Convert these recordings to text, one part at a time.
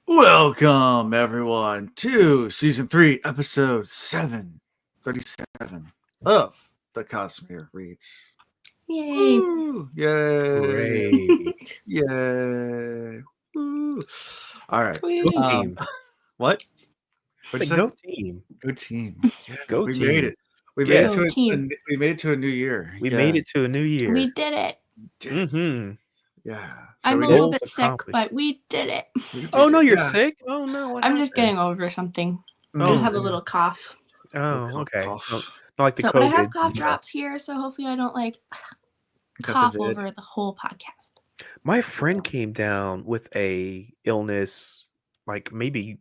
Welcome, everyone, to Season 3, Episode 737 of The Cosmere Reads. Yay. Woo! Yay! Great. Yay! Woo! All right. Woo. Team. What? It's What'd a you go say? team. Good team. Yeah, Go we team. made it. We made Yeah. it Go to team. we made it to a new year. We Yeah, made it to a new year. We did it. did it. Mm-hmm. Yeah. I'm we a did- little Goals bit sick, accomplished. but we did it. we did Oh no, it. you're Yeah. sick? Oh no, what I'm just happened? getting over something. Oh, I have a yeah. little cough. Oh, okay. Cough. Not like the So COVID. I have cough drops here, so hopefully I don't Got cough the vid. over the whole podcast. My friend came down with a illness, like maybe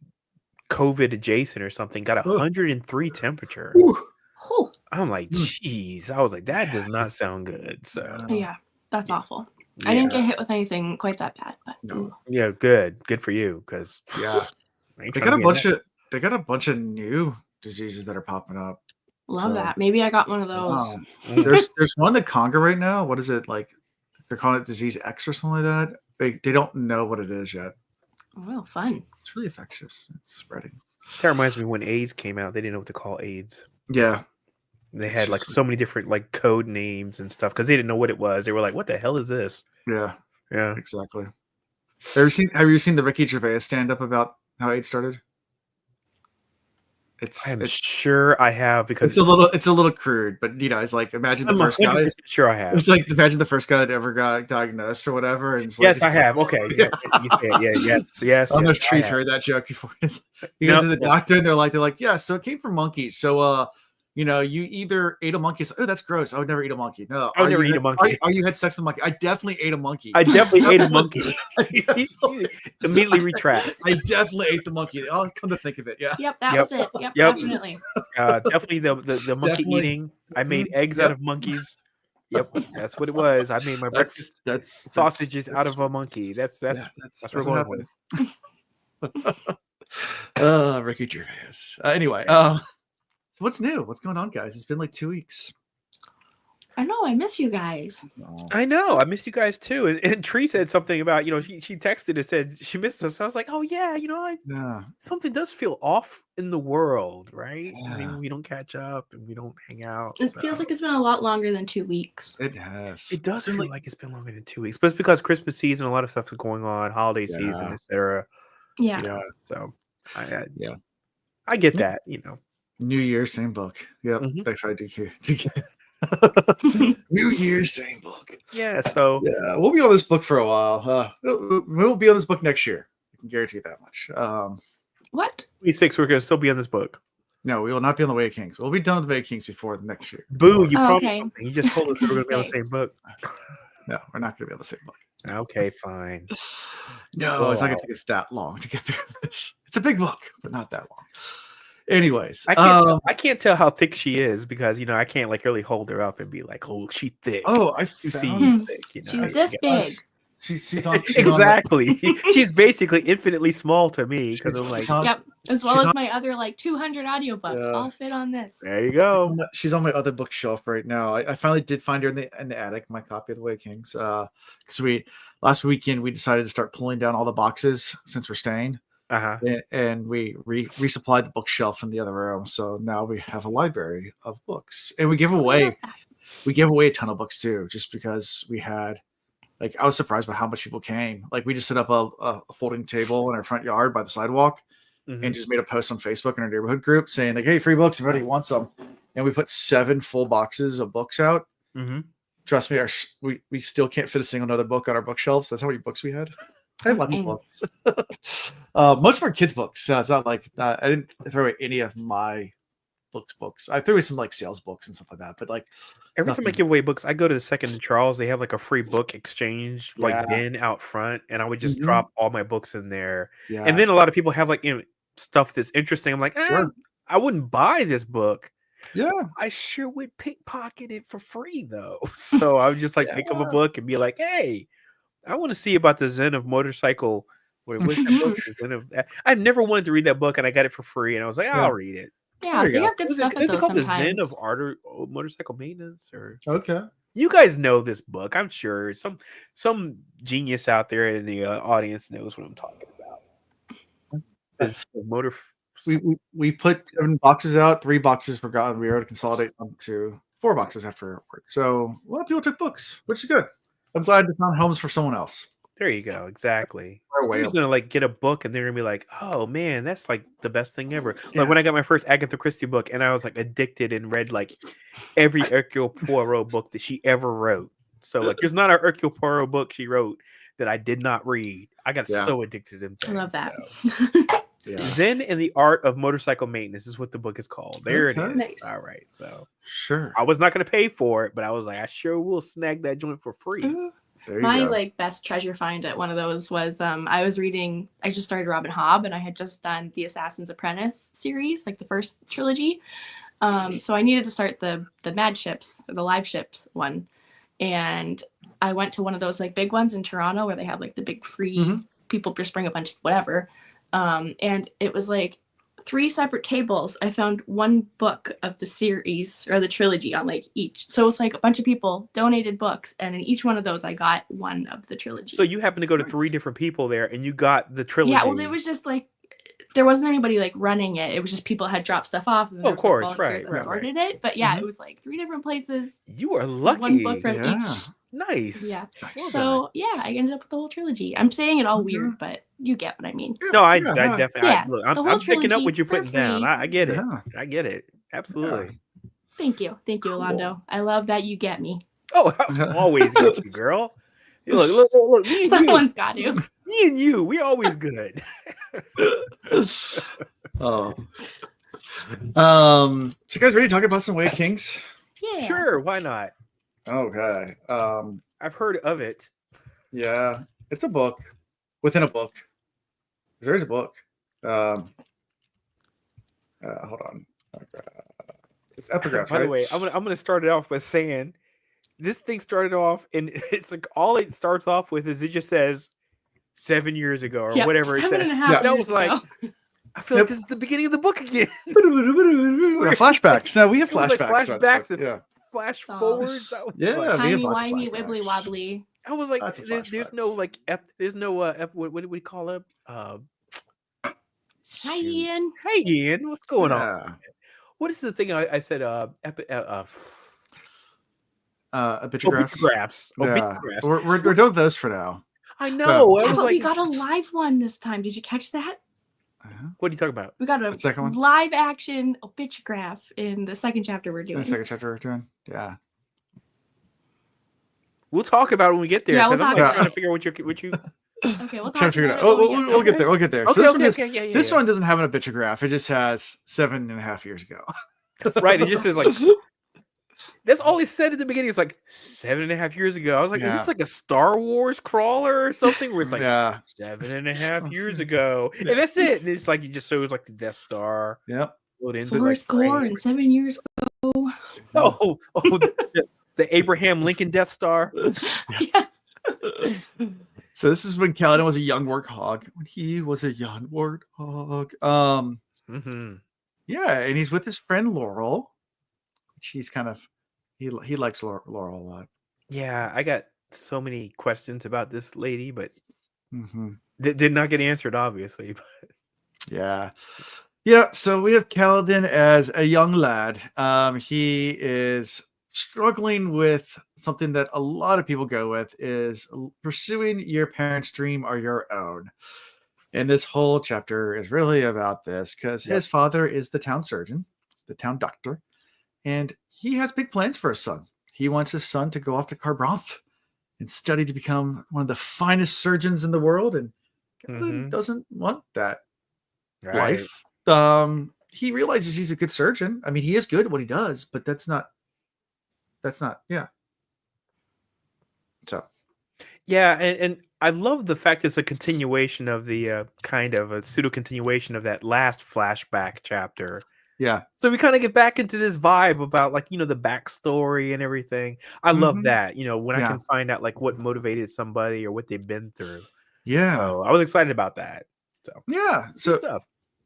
COVID adjacent or something. Got 103 temperature. Whew. Whew. I'm like, geez. I was like, that does not sound good. So Yeah, that's awful. yeah. I didn't get hit with anything quite that bad, but No. Yeah, good for you, because Yeah. They got a bunch of new diseases that are popping up. love So- that. Maybe I got one of those. There's one in the Congo right now. What is it like? They're calling it disease X or something like that. They don't know what it is yet. Oh, fun. It's really infectious. It's spreading. That reminds me when AIDS came out, they didn't know what to call AIDS. Yeah. They had like Just- so many different like code names and stuff because they didn't know what it was. They were like, "What the hell is this?" Yeah. Yeah. Exactly. Have you seen the Ricky Gervais stand up about how AIDS started? I'm It's sure I have because it's a little crude, but it's like imagine the I'm first guy. 100% sure I have. It's like imagine the first guy that ever got diagnosed or whatever. And it's like, Yes, I have. Okay. Yeah, you say it. Yeah. Yes. I don't know if yes, I Tree's have. heard that joke before. He goes to the doctor and they're like, yeah, so it came from monkeys. So, you either ate a monkey. Oh, that's gross. I would never eat a monkey. No, I would never eat a monkey. Are you had sex with a monkey? I definitely ate a monkey. I definitely ate a monkey. I Immediately retracts. definitely ate the monkey. I'll come to think of it. Yeah. Yep, that Yep. was it. Yep, Yep. definitely. Definitely the monkey Definitely. eating. I made Mhm. eggs Yep. out of monkeys. Yep, that's what it was. I made my breakfast That's sausages out of a monkey. That's yeah, what we're going with. Ricky Gervais. Anyway, so what's new? What's going on, guys? It's been like 2 weeks. I know, I miss you guys. Oh. I know. I missed you guys too. And Tree said something about, she texted and said she missed us. I was like, oh yeah, Yeah. something does feel off in the world, right? I Yeah. mean, we don't catch up and we don't hang out. It so. feels like it's been a lot longer than 2 weeks. It has. It does It's been feel like- like it's been longer than 2 weeks, but it's because Christmas season, a lot of stuff is going on, holiday Yeah. season, etc. Yeah. Yeah. So I Yeah. I get that, New Year, same book. Yep. Mhm. Thanks for DK. New Year, same book. Yeah. So Yeah, we'll be on this book for a while. We'll be on this book next year. I can guarantee that much. What? 26, we're gonna still be on this book. No, we will not be on the Way of Kings. We'll be done with the Way of Kings before the next year. Boo! You Oh, promised okay. something. You just told us we were gonna be on the same book. No, we're not going to be on the same book. Okay, fine. No, it's not going to take us that long to get through this. It's a big book, but not that long. Anyways, I can't tell how thick she is because I can't like really hold her up and be like, oh, she's thick. I you see, found thick. She's this big. she's on Exactly. She's basically infinitely small to me because I'm like, she's on, Yep. As well she's as on- my other 200 audiobooks. Yeah. All fit on this. there you go. she's on my other bookshelf right now. I finally did find her in the attic, my copy of the Way of Kings. Because last weekend we decided to start pulling down all the boxes since we're staying. Uh-huh. And we resupplied the bookshelf in the other room, so now we have a library of books, and we give away a ton of books too, just because we had I was surprised by how much people came. We just set up a folding table in our front yard by the sidewalk Mhm. and just made a post on Facebook in our neighborhood group saying hey, free books, everybody wants some, and we put 7 full boxes of books out. Mhm. Trust me, we still can't fit a single other book on our bookshelves. That's how many books we had. I have lots of Dang. books. Most of our kids' books. So it's not like I didn't throw away any of my books. I threw away some sales books and stuff like that. But Every time I nothing. give away books, I go to the Second and Charles. They have a free book exchange Yeah. bin out front, and I would just Mhm. drop all my books in there. yeah, And then a lot of people have stuff that's interesting. I'm like, Sure. I wouldn't buy this book. yeah, I sure would pickpocket it for free though. So I would just pick up a Yeah. book and be like, hey, I want to see about the Zen of motorcycle. What's that book? The Zen of- I never wanted to read that book and I got it for free and I was like, Yeah. I'll read it. Yeah, There you they go. have good Is stuff it, at is it those called the sometimes. Zen of motorcycle maintenance? Or okay. you guys know this book, I'm sure. Some genius out there in the audience knows what I'm talking about. physical motor. We put 7 boxes out. 3 boxes were gone. We were able to consolidate them to 4 boxes after work. So a lot of people took books, which is good. I'm glad they found homes for someone else. There you go. Exactly. Our way Somebody's of- gonna like get a book and they're gonna be like, "Oh man, that's like the best thing ever." Yeah. Like when I got my first Agatha Christie book, and I was like addicted and read like every Hercule Poirot book that she ever wrote. So like, there's not a Hercule Poirot book she wrote that I did not read. I got Yeah. so addicted to them I things. love that. So. Yeah. Zen and the Art of Motorcycle Maintenance is what the book is called. There it Okay. is. Nice. All right. So Sure. I was not going to pay for it, but I was like, I sure will snag that joint for free. Ooh. There you My go. like best treasure find at one of those was I was reading. I just started Robin Hobb, and I had just done the Assassin's Apprentice series, like the first trilogy. So I needed to start the Mad Ships or the Live Ships one, and I went to one of those like big ones in Toronto where they have like the big free Mhm. people just bring a bunch of whatever, and it was like 3 separate tables. I found one book of the series or the trilogy on like each. So it's like a bunch of people donated books, and in each one of those, I got one of the trilogy. So you happened to go to 3 different people there, and you got the trilogy. Yeah, well, it was just like there wasn't anybody like running it. It was just people had dropped stuff off, and Of there was, like, course, volunteers right, that right, sorted it. But yeah, Mhm. it was like 3 different places, You are lucky. one book from Yeah. each. Nice. Yeah. Well done. So yeah, I ended up with the whole trilogy. I'm saying it all Mhm. weird, but you get what I mean. No, I Yeah, yeah. definitely. Yeah, Look, the I'm whole picking up trilogy what you're for putting down. free. I get it. Yeah. I get it. Absolutely. Thank you, Cool. Orlando. I love that you get me. Oh, I always get you, girl. Hey, look, me and Someone's got to. you. Me and you, we always good. Oh. So you guys ready to talk about some Way of Kings? Yeah. Sure, why not? Okay. I've heard of it. Yeah, it's a book within a book. There is a book. Hold on. It's epigraph, By the right? way, I'm gonna start it off by saying this thing started off, and it's like all it starts off with is it just says 7 years ago or Yep, whatever it 7.5 says. Yeah. And I years was like, ago. I feel like this is the beginning of the book again. We have flashbacks. No, we have It was like flashbacks. throughout this flashbacks book. and Yeah. Flash Oh. forwards. I was Yeah, like, we have Timey lots of wimey flashbacks. wibbly wobbly. I was like, Lots of there's no flashbacks. like there's no what do we call it? Hi, Shoot. Ian. Hey Ian, what's going on? Yeah. What is the thing I said? Epigraphs. Obitugraphs. Yeah. Obitugraphs. We're doing those for now. I know. I Yeah, was but like, we got a live one this time. Did you catch that? what are you talking about? We got The a second one? live action obitugraph in the second chapter we're In doing. the second chapter we're doing. Yeah. We'll talk about it when we get there. Yeah, we'll Because I'm talk like about trying it. to figure out what you. Okay, we'll Trying talk to figure about it it. out. when we We'll get there. We'll get there. So Okay, this one yeah. this one doesn't have an epigraph. It just has 7.5 years ago. Right. It just says like that's all he said at the beginning. It's like 7.5 years ago. I was like, is Yeah. this like a Star Wars crawler or something? Where it's like Yeah. 7.5 years ago, and that's it. And it's like it just shows like the Death Star. Yep. It ends at, Forrest like, Gore and 7 years ago. Oh, the Abraham Lincoln Death Star. Yeah. So this is when Kaladin was a young warthog. When he was a young warthog. Mm-hmm. Yeah, and he's with his friend Laurel. He's kind of he likes Laurel a lot. Yeah, I got so many questions about this lady, but Mm-hmm. did not get answered, obviously. Yeah. Yeah. So we have Kaladin as a young lad. He is struggling with something that a lot of people go with is pursuing your parents' dream or your own. And this whole chapter is really about this because his father is the town surgeon, the town doctor, and he has big plans for his son. He wants his son to go off to Carbranth and study to become one of the finest surgeons in the world. And Kaladin doesn't want that life. He realizes he's a good surgeon. I mean, he is good at what he does, but that's not. Yeah. So. Yeah, and I love the fact it's a continuation of the kind of a pseudo continuation of that last flashback chapter. Yeah. So we kind of get back into this vibe about like, the backstory and everything. I love that, when I can find out like what motivated somebody or what they've been through. Yeah. So I was excited about that. So yeah. good So stuff.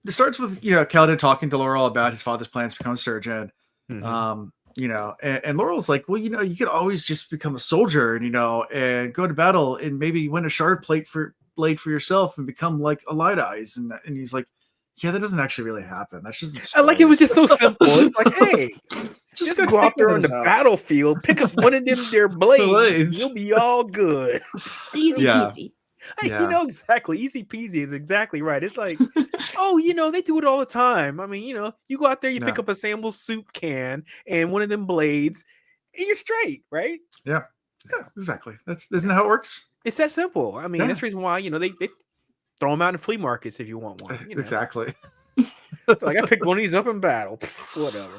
it starts with, Kaladin talking to Laurel about his father's plans to become a surgeon. Mhm. And Laurel's like, well, you could always just become a soldier and, and go to battle and maybe win a shard blade for yourself and become like a Light Eyes. And he's like, Yeah, that doesn't actually really happen. That's just I like it was just so simple. It's like, hey, just go go out take there one on of the those out. battlefield, pick up one of them their blades, Blades. you'll be all good. Easy Yeah. peasy. Yeah. You know exactly. Easy peasy is exactly right. It's like, oh, they do it all the time. I mean, you go out there, you pick up a sample soup can and one of them blades, and you're straight, right? Yeah, exactly. Isn't that how it works? It's that simple. I mean, Yeah. that's the reason why they throw them out in flea markets if you want one. Exactly. It's like I picked one of these up in battle. Whatever.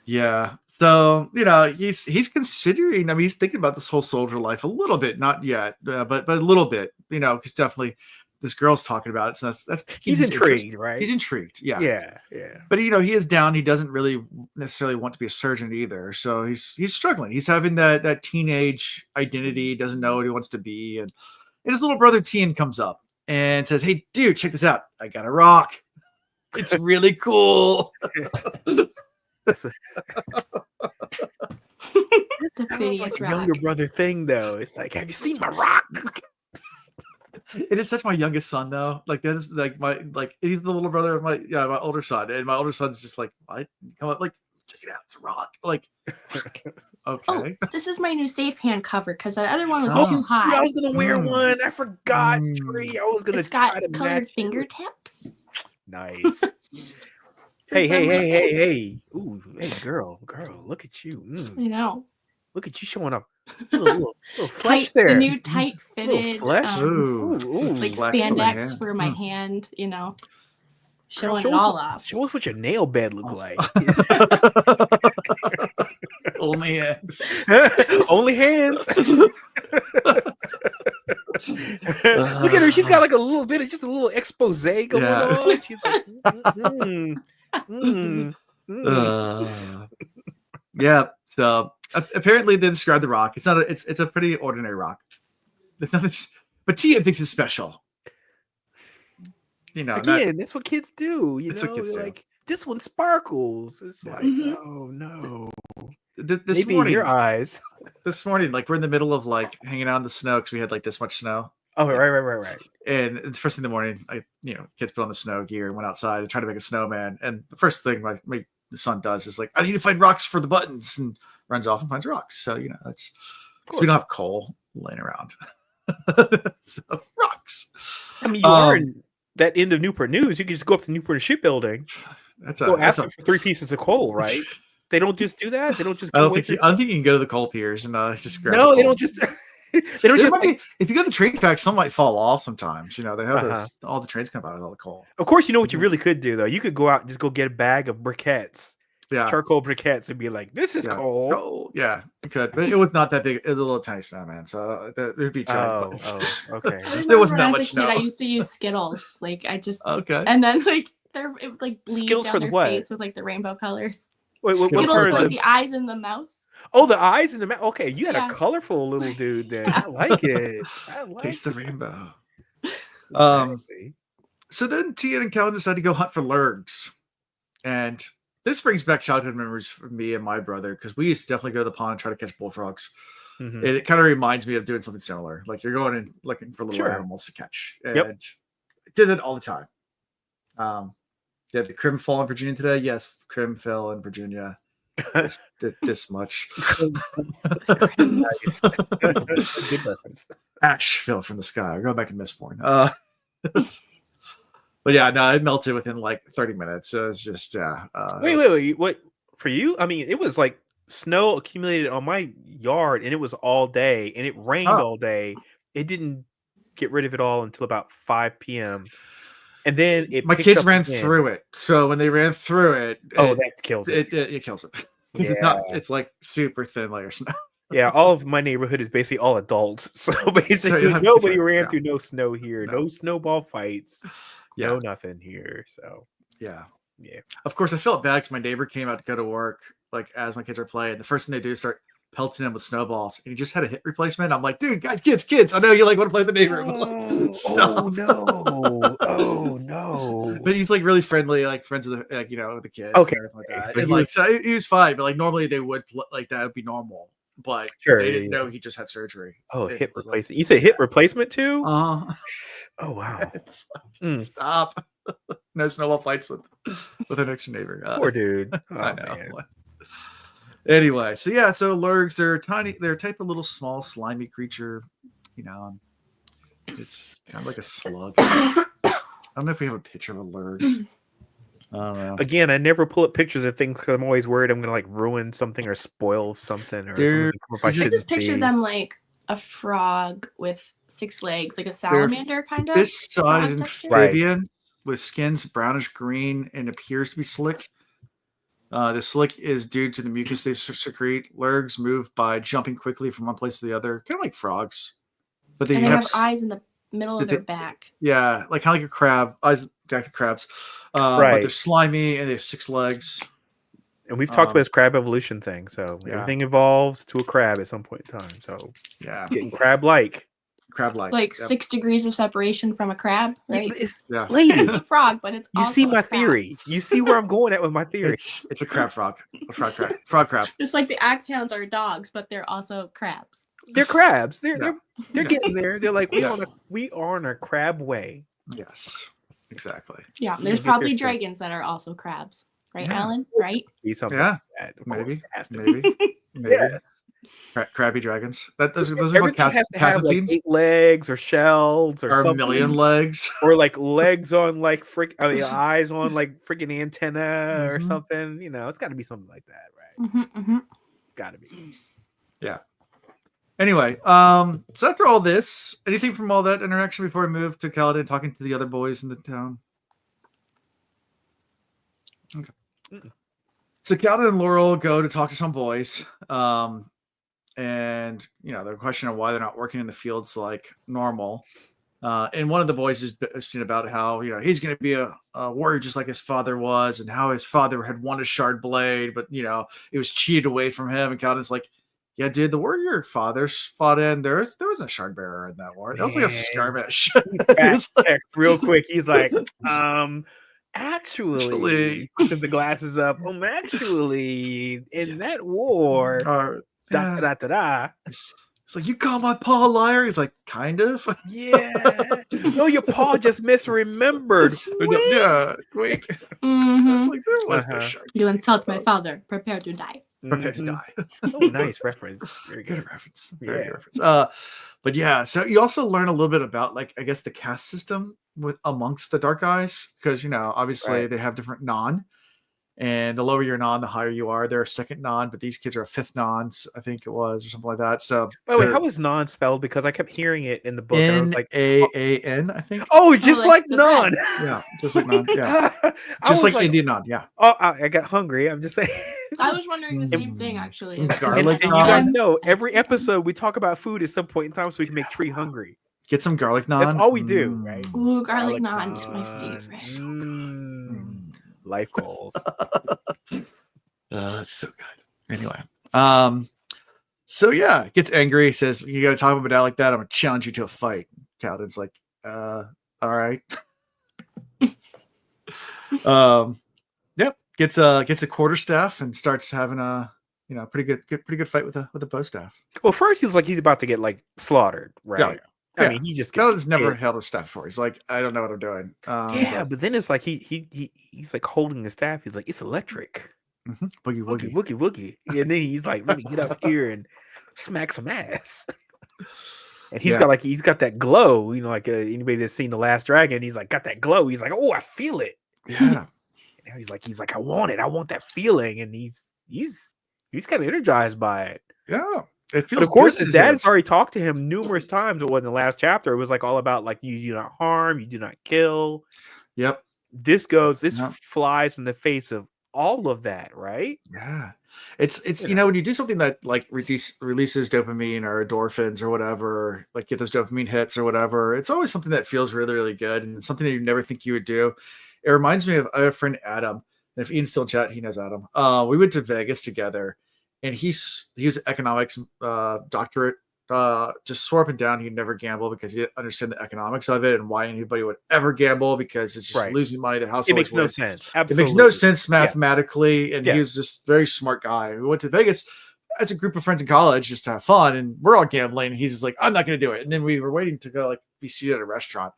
Yeah. So he's considering. I mean, he's thinking about this whole soldier life a little bit, not yet, but a little bit. Because definitely this girl's talking about it. So that's he's intrigued, right? He's intrigued. Yeah. Yeah. But he is down. He doesn't really necessarily want to be a surgeon either. So he's struggling. He's having that teenage identity. Doesn't know what he wants to be, and his little brother Tien comes up and says, "Hey, dude, check this out. I got a rock. It's really cool." This The sounds like prettiest a younger rock. brother thing, though. It's like, have you seen my rock? It is such my youngest son, though. Like that is he's the little brother of my older son, and my older son's just like, "What? Come up, like check it out. It's a rock." Like, Oh, okay. this is my new safe hand cover because that other one was Oh. too Dude, high. I was gonna wear one. I forgot. Tree. I was gonna It's got try to colored match it. fingertips. Nice. For Hey. some reason. Ooh, hey, girl, look at you. I know. Look at you showing up. Little flesh Tight, there. the new tight fitted flesh. Ooh. like flex on the spandex hand. for my hand, showing show it us all what- off. Show us what your nail bed look like. Only hands. Only hands. Look at her. She's got like a little bit of just a little expose going Yeah. on. She's like, Yeah. So apparently they describe the rock. It's not. It's a pretty ordinary rock. It's nothing. But Tien thinks it's special. Again, that's what kids do. That's what kids do. Like this one sparkles. It's Yeah. like, Mhm. oh no. This Maybe morning, in your eyes. this morning, like we're in the middle of like hanging out in the snow because we had like this much snow. Oh, right. And the first thing in the morning, kids put on the snow gear and went outside and tried to make a snowman. And the first thing my son does is like, I need to find rocks for the buttons, and runs off and finds rocks. So that's because we don't have coal laying around. So rocks. I mean, you are in that end of Newport News. You can just go up to Newport Shipbuilding. Go ask them for 3 pieces of coal, right? They don't just do that. They don't just. I don't think you can go to the coal piers and just grab. No, they don't just. They don't just. If you go to the train tracks, some might fall off sometimes. They have all the trains come out with all the coal. Of course, you know what you really could do though. You could go out and just go get a bag of briquettes, charcoal briquettes, and be like, "This is coal." Yeah, you could, but it was not that big. It was a little tiny snowman, so there'd be giant. Okay. There wasn't that When I much was a snow. kid, I used to use Skittles. Like I just Okay. and then it would like bleed Skittles down for the their what? face with like the rainbow colors. Wait, what Skittles part Skittles of with this? the eyes in the mouth. Oh, the eyes in the mouth. Okay, you had Yeah. a colorful little dude then. I like it. Taste the rainbow. Exactly. So then Tien and Calvin decided to go hunt for lurgs, and this brings back childhood memories for me and my brother because we used to definitely go to the pond and try to catch bullfrogs. Mhm. And it kind of reminds me of doing something similar. Like you're going and looking for little Sure. animals to catch, and I did that all the time. Did the crim fall in Virginia today? Yes, the crim fell in Virginia. this much. Nice. Good reference. Ash fell from the sky. We're going back to Mistborn. But yeah, no, it melted within like 30 minutes. So it's just Wait. What for you? I mean, it was like snow accumulated on my yard, and it was all day, and it rained all day. It didn't get rid of it all until about 5 p.m. And then my kids ran through it. So when they ran through it, that kills it. It kills it. It's not. It's like super thin layer snow. Yeah, all of my neighborhood is basically all adults. So basically, nobody ran through no snow here. No snowball fights. No nothing here. So yeah. Yeah. Of course, I felt bad because my neighbor came out to go to work, like as my kids are playing. The first thing they do is start pelting him with snowballs, and he just had a hip replacement. I'm like, dude, guys, kids. I know you like want to play with the neighbor. But like, stop. Oh no! But he's like really friendly, like friends with the the kids. Okay. And like that. So And he was fine, but like normally they would like that would be normal. But they didn't know he just had surgery. Oh, hip replacement. You say hip replacement too? Oh wow. It's like, stop. No snowball fights with an extra neighbor. Poor dude. Oh, I know. man. Anyway, so lurgs are tiny. They're a type of little small slimy creature. It's kind of like a slug. I don't know if we have a picture of a lurg. I don't know. Again, I never pull up pictures of things because I'm always worried I'm gonna like ruin something or spoil something or something. I just picture them like a frog with 6 legs, like a salamander kind of. This size amphibian with skins brownish green and appears to be slick. The slick is due to the mucus they secrete. Lurgs move by jumping quickly from one place to the other, kind of like frogs. But they have eyes in the middle of their back. Yeah, like kind of like a crab. Eyes like the crabs. But they're slimy and they have 6 legs. And we've talked about this crab evolution thing. So everything evolves to a crab at some point in time. So yeah, getting crab-like. Like 6 degrees of separation from a crab, right? Lady, it's a frog, but it's you see my theory. You see where I'm going at with my theory. It's a crab frog, a frog crab. Just like the axe hounds are dogs, but they're also crabs. They're crabs. They're getting there. They're like we are on a crab way. Yes, exactly. Yeah, there's probably dragons that are also crabs, right, Alan? Right? Yeah, maybe. Yes. Crabby dragons. Those are what has to have like 8 legs or shells or a million legs, or like legs on like eyes on like freaking antenna or something. It's got to be something like that, right? Got to be. Yeah. Anyway, so after all this, anything from all that interaction before we move to Kaladin talking to the other boys in the town? Okay. So Kaladin and Laurel go to talk to some boys. And they're questioning why they're not working in the fields like normal. And one of the boys is boasting about how he's going to be a warrior just like his father was, and how his father had won a shard blade, but it was cheated away from him. And Kaladin's like, "Yeah, dude, the war your fathers fought in, there was a shard bearer in that war. That was like a skirmish." Real quick, he's like, actually, pushes the glasses up. Actually, in that war. It's like, you call my paw a liar? He's like, kind of. Yeah. No, your paw just misremembered. Yeah. Wait. Like, there was no shark. You insult my father. Prepare to die. Prepare to die. Oh, nice reference. Very good reference. Very good reference. But yeah, so you also learn a little bit about, like, I guess the caste system amongst the Dark Eyes, because obviously they have different non. And the lower your non, the higher you are. They're a second non, but these kids are a 5th non, I think it was, or something like that. So, by the way, how was non spelled? Because I kept hearing it in the book. And I was like, N-A-A-N, I think. Oh, just like non. Yeah, just like non. Yeah, just like Indian non. Yeah. Oh, I got hungry. I'm just saying. I was wondering the same thing, actually. Garlic and you guys know, every episode we talk about food at some point in time, so we can make Tree hungry. Get some garlic naan. That's all we do, right? Ooh, garlic naan is my favorite. Life goals. That's so good. Anyway, so yeah, gets angry. Says, "You got to talk about that like that. I'm gonna challenge you to a fight." Kaladin's like, all right. Yep. Gets a quarterstaff and starts having a pretty good fight with a bow staff. Well, first he was like he's about to get like slaughtered, right? Yeah. I mean, he just Kaladin's never held a staff before. He's like, I don't know what I'm doing. But then it's like he's like holding the staff. He's like, it's electric. Boogie woogie. Woogie woogie. And then he's like, let me get up here and smack some ass. And he's got that glow, like anybody that's seen The Last Dragon, he's like got that glow. He's like, oh, I feel it. Yeah. And now he's like, I want it. I want that feeling. And he's kind of energized by it. Yeah. But of course, his dad's already talked to him numerous times. It was in the last chapter. It was like all about like you do not harm, you do not kill. Yep. This flies in the face of all of that, right? Yeah. It's when you do something that like releases dopamine or endorphins or whatever, like get those dopamine hits or whatever, it's always something that feels really, really good and something that you never think you would do. It reminds me of I have a friend Adam, and if Ian's still in chat, he knows Adam. We went to Vegas together. And he was an economics doctorate. Just swore up and down he'd never gamble because he didn't understand the economics of it and why anybody would ever gamble, because it's just losing money. The house. It makes no sense. Absolutely. It makes no sense mathematically. Yes. And he was this very smart guy. We went to Vegas as a group of friends in college just to have fun, and we're all gambling. And he's just like, I'm not going to do it. And then we were waiting to go like be seated at a restaurant,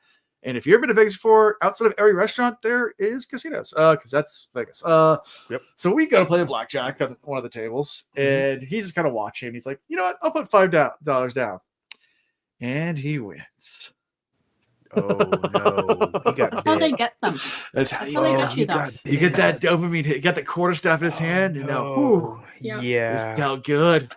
And if you've ever been to Vegas before, outside of every restaurant, there is casinos. Because that's Vegas. Yep. So we go to play the blackjack on one of the tables, and he's just kind of watching. He's like, you know what? I'll put $5 down, and he wins. Oh no! That's how they get them. That's how That's how they get you, though. you get that dopamine hit. You got the quarterstaff in his hand, and now, whew, Yeah. it felt good.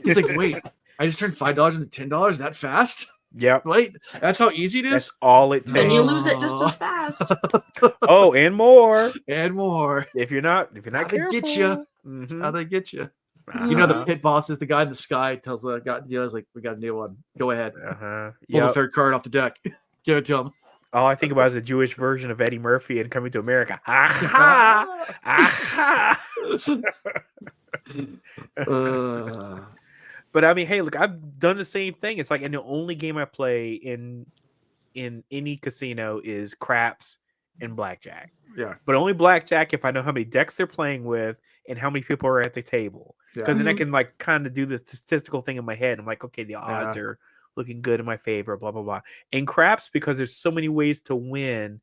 He's like, wait, I just turned $5 into $10 that fast? Yep. Wait, that's how easy it is? That's all it takes. Then you lose it just as fast. Oh, and more. And more. If you're not How they careful. get you. Mhm. How they get you. Uh-huh. You know, the pit boss is the guy in the sky, tells the guy, like, we got a new one. Go ahead. Uh-huh. Pull the Yep. third card off the deck. Give it to him. All I think about is the Jewish version of Eddie Murphy and Coming to America. Aha! Aha! But I mean, hey, look, I've done the same thing. It's like, and the only game I play in any casino is craps and blackjack. Yeah. But only blackjack if I know how many decks they're playing with and how many people are at the table. Because then I can like kind of do the statistical thing in my head. I'm like, okay, the odds are looking good in my favor, blah blah blah. And craps, because there's so many ways to win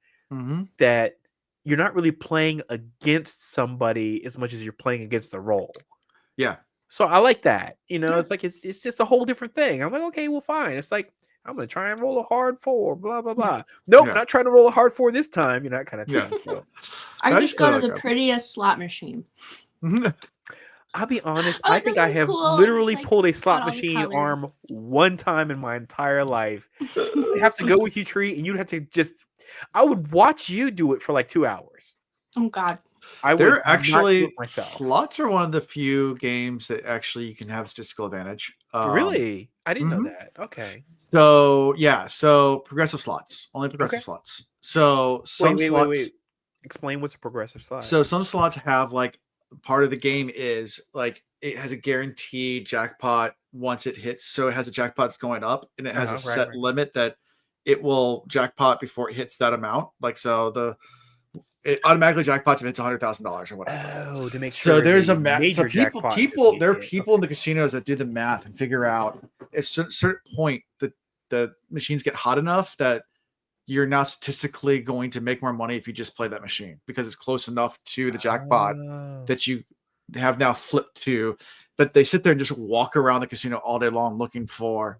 that you're not really playing against somebody as much as you're playing against the roll. Yeah. So I like that. You know, it's like it's just a whole different thing. I'm like, okay, well, fine. It's like, I'm gonna try and roll a hard 4, blah blah blah. Nope, not trying to roll a hard 4 this time. You're not kind of thing. So. I just go to the prettiest slot machine. I'll be honest. I think I have literally pulled a slot machine arm one time in my entire life. I have to go with you, Tree, and you'd have to just. I would watch you do it for like 2 hours. Oh God. They're actually slots are one of the few games that actually you can have statistical advantage. Really? I didn't know that. Okay. So yeah, so progressive slots, only progressive slots. So some slots. Wait. Explain what's a progressive slot. So some slots have like part of the game is like it has a guaranteed jackpot once it hits. So it has a jackpot that's going up, and it has a set limit that it will jackpot before it hits that amount. Like so it automatically jackpots if it's $100,000 or whatever. Oh, to make sure. So there's a major people. There are people in the casinos that do the math and figure out at a certain point that the machines get hot enough that you're now statistically going to make more money if you just play that machine because it's close enough to the jackpot that you have now flipped to. But they sit there and just walk around the casino all day long looking for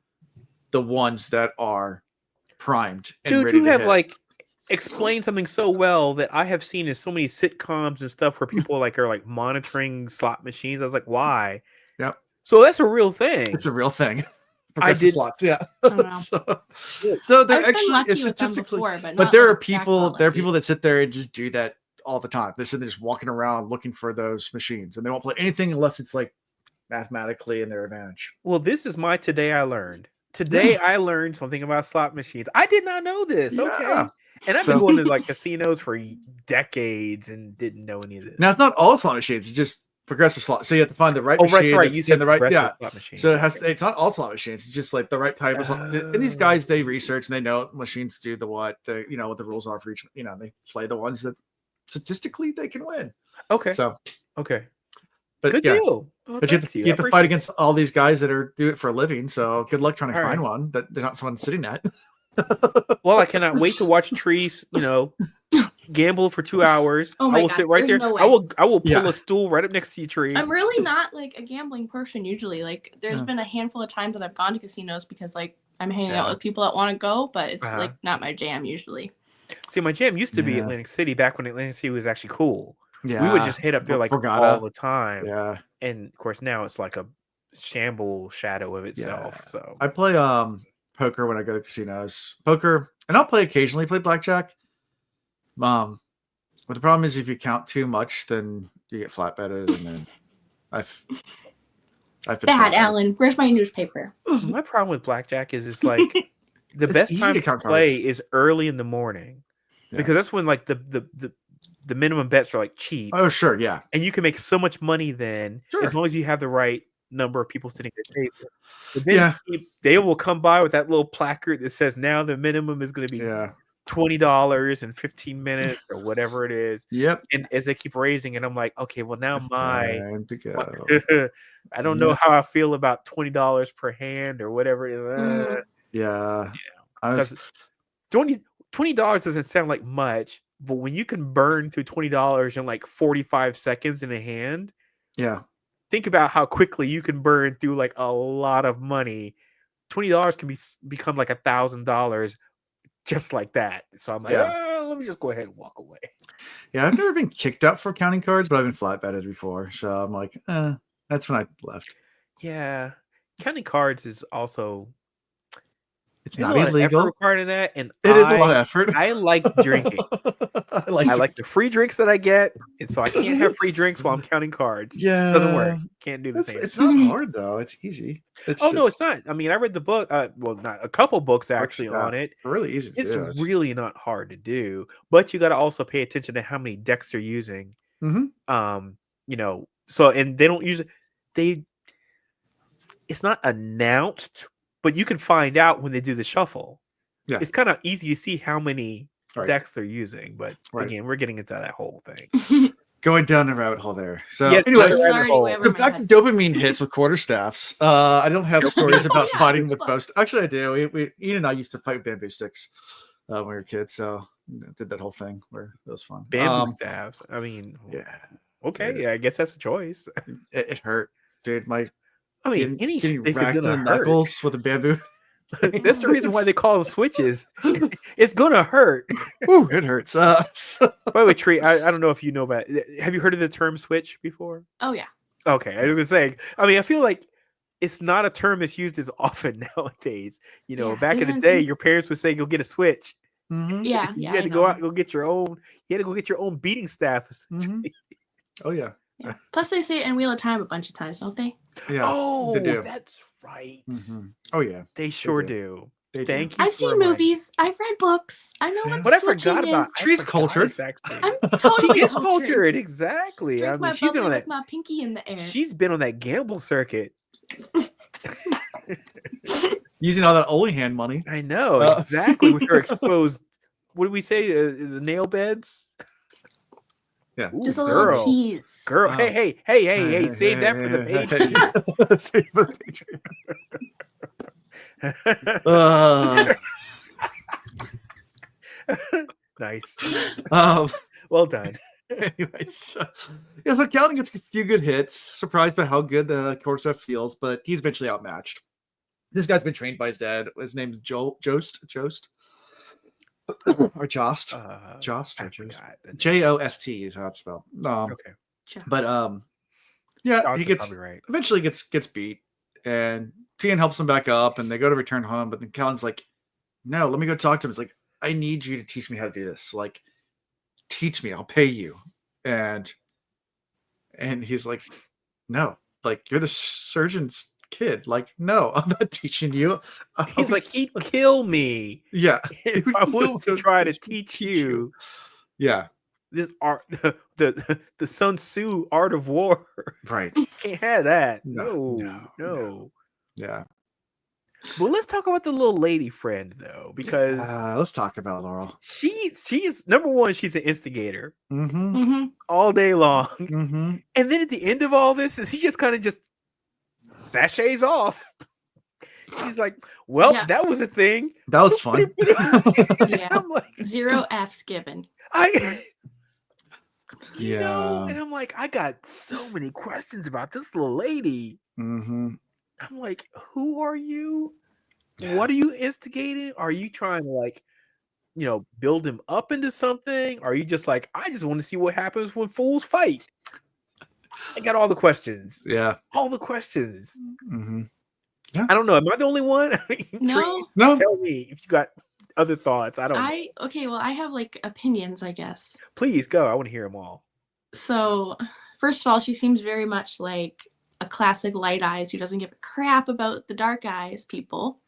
the ones that are primed. And dude, ready you to have hit. like explained something so well that I have seen in so many sitcoms and stuff where people like are like monitoring slot machines. I was like, why? Yep. So that's a real thing. It's a real thing. I did slots, yeah. So they're actually statistically, but there are people that sit there and just do that all the time. They're sitting there just walking around looking for those machines, and they won't play anything unless it's like mathematically in their advantage. Well, this is my today I learned. Today I learned something about slot machines. I did not know this. Okay. And I've been going to like casinos for decades and didn't know any of this. Now it's not all slot machines, it's just progressive slot. So you have to find the right machine. Right. You said the right slot machine. So it's not all slot machines, it's just like the right type of slot. And these guys, they research and they know machines do the what, what the rules are for each, they play the ones that statistically they can win. Okay. So okay. But good deal. Well, but you have to fight against all these guys that do it for a living. So good luck trying to find one that there's not someone sitting at. Well, I cannot wait to watch Trees, gamble for 2 hours. Oh my I will God, sit right there's there. no I will pull a stool right up next to you, Tree. I'm really not like a gambling person usually. Like there's been a handful of times that I've gone to casinos because like I'm hanging out with people that want to go, but it's like not my jam usually. See, my jam used to be Atlantic City back when Atlantic City was actually cool. Yeah. We would just hit up there like all the time. Yeah. And of course now it's like a shamble shadow of itself. Yeah. So I play poker when I go to casinos. Poker, and I'll occasionally play blackjack. But the problem is if you count too much, then you get flat betted, and then I've been bad, Alan. Where's my newspaper? My problem with blackjack is it's like the best time to play is early in the morning because that's when like the minimum bets are like cheap. Oh sure, yeah, and you can make so much money then as long as you have the right number of people sitting at the table. But then they will come by with that little placard that says now the minimum is going to be $20 in 15 minutes or whatever it is. Yep. And as they keep raising, and I'm like, okay, well now it's time to go. I don't know how I feel about $20 per hand or whatever it is. $20 doesn't sound like much, but when you can burn through $20 in like 45 seconds in a hand, Yeah. think about how quickly you can burn through like a lot of money. $20 can become like $1,000 just like that. So I'm like, let me just go ahead and walk away. Yeah, I've never been kicked out for counting cards, but I've been flat betted before. So I'm like, that's when I left. Yeah. Counting cards is also It's there's not a lot of effort illegal. required in that, and It is a lot of effort. I like drinking. I like the free drinks that I get, and so I can't have free drinks while I'm counting cards. Yeah, doesn't work. Can't do the same. It's not hard though. It's easy. No, it's not. I mean, I read the book. Well, not a couple books actually on it. Really easy. It's really not hard to do, but you got to also pay attention to how many decks they're using. You know, so and they don't use it. It's not announced, but you can find out when they do the shuffle. Yeah, it's kind of easy to see how many decks they're using. But again, we're getting into that whole thing. Going down the rabbit hole there. So anyway, so back to dopamine hits with quarterstaffs. I don't have stories about fighting with bow. Actually, I do. Ian and I used to fight with bamboo sticks when we were kids. So did that whole thing where it was fun. Bamboo staffs. I mean, okay, yeah, I guess that's a choice. It hurt, dude. Any stick is gonna hurt. Knuckles with a bamboo. That's the reason why they call them switches. It's gonna hurt. Ooh, it hurts. By the way, Tree, I don't know if you know about it. Have you heard of the term switch before? Oh yeah. Okay, I was gonna say. I mean, I feel like it's not a term that's used as often nowadays. You know, back in the day, your parents would say, "Go get a switch." Yeah, you had to go out, go get your own. You had to go get your own beating staff. Oh yeah. Yeah. Plus, they say it in Wheel of Time a bunch of times, don't they? Yeah. Oh, that's right. Oh yeah, they sure do. Thank you. I've seen movies. I've read books. I know what I forgot about. Tree's cultured. I'm totally cultured. Exactly. Drink my she's been on that. With my pinky in the air. She's been on that gamble circuit. Using all that Only Hand money. I know exactly with her exposed. What do we say? The nail beds. Yeah, ooh, just a little tease. Girl, hey, save that for the Patreon. Save for the Patreon. Nice. Well done. Anyways, so Calvin gets a few good hits. Surprised by how good the quarterstaff feels, but he's eventually outmatched. This guy's been trained by his dad. His name's Jost. Or Jost. Jost or Jost. Jost is how it's spelled. Okay. But yeah, Jost he gets eventually gets beat, and Tien helps him back up, and they go to return home. But then Callan's like, "No, let me go talk to him." It's like, "I need you to teach me how to do this. Like, teach me. I'll pay you." And he's like, "No, like you're the surgeon's kid. Like, no, I'm not teaching you." He's like, he'd kill me. Yeah, if I was to try to teach you. Yeah, this art, the Sun Tzu art of war. Right? Can't have that. No. Yeah. Well, let's talk about the little lady friend though, because let's talk about Laurel. She is number one. She's an instigator all day long, and then at the end of all this, is he just kind of just sachets off. She's like, "Well, that was a thing. That was fun." Yeah, I'm like, 0 F's given. You know, and I'm like, I got so many questions about this little lady. I'm like, who are you? What are you instigating? Are you trying to like, build him up into something? Are you just like, I just want to see what happens when fools fight? I got all the questions. Yeah. All the questions. Yeah. I don't know. Am I the only one? I mean, no. Tell me if you got other thoughts. I don't know. Okay, well, I have like opinions, I guess. Please go. I want to hear them all. So, first of all, she seems very much like a classic Light Eyes who doesn't give a crap about the Dark Eyes people.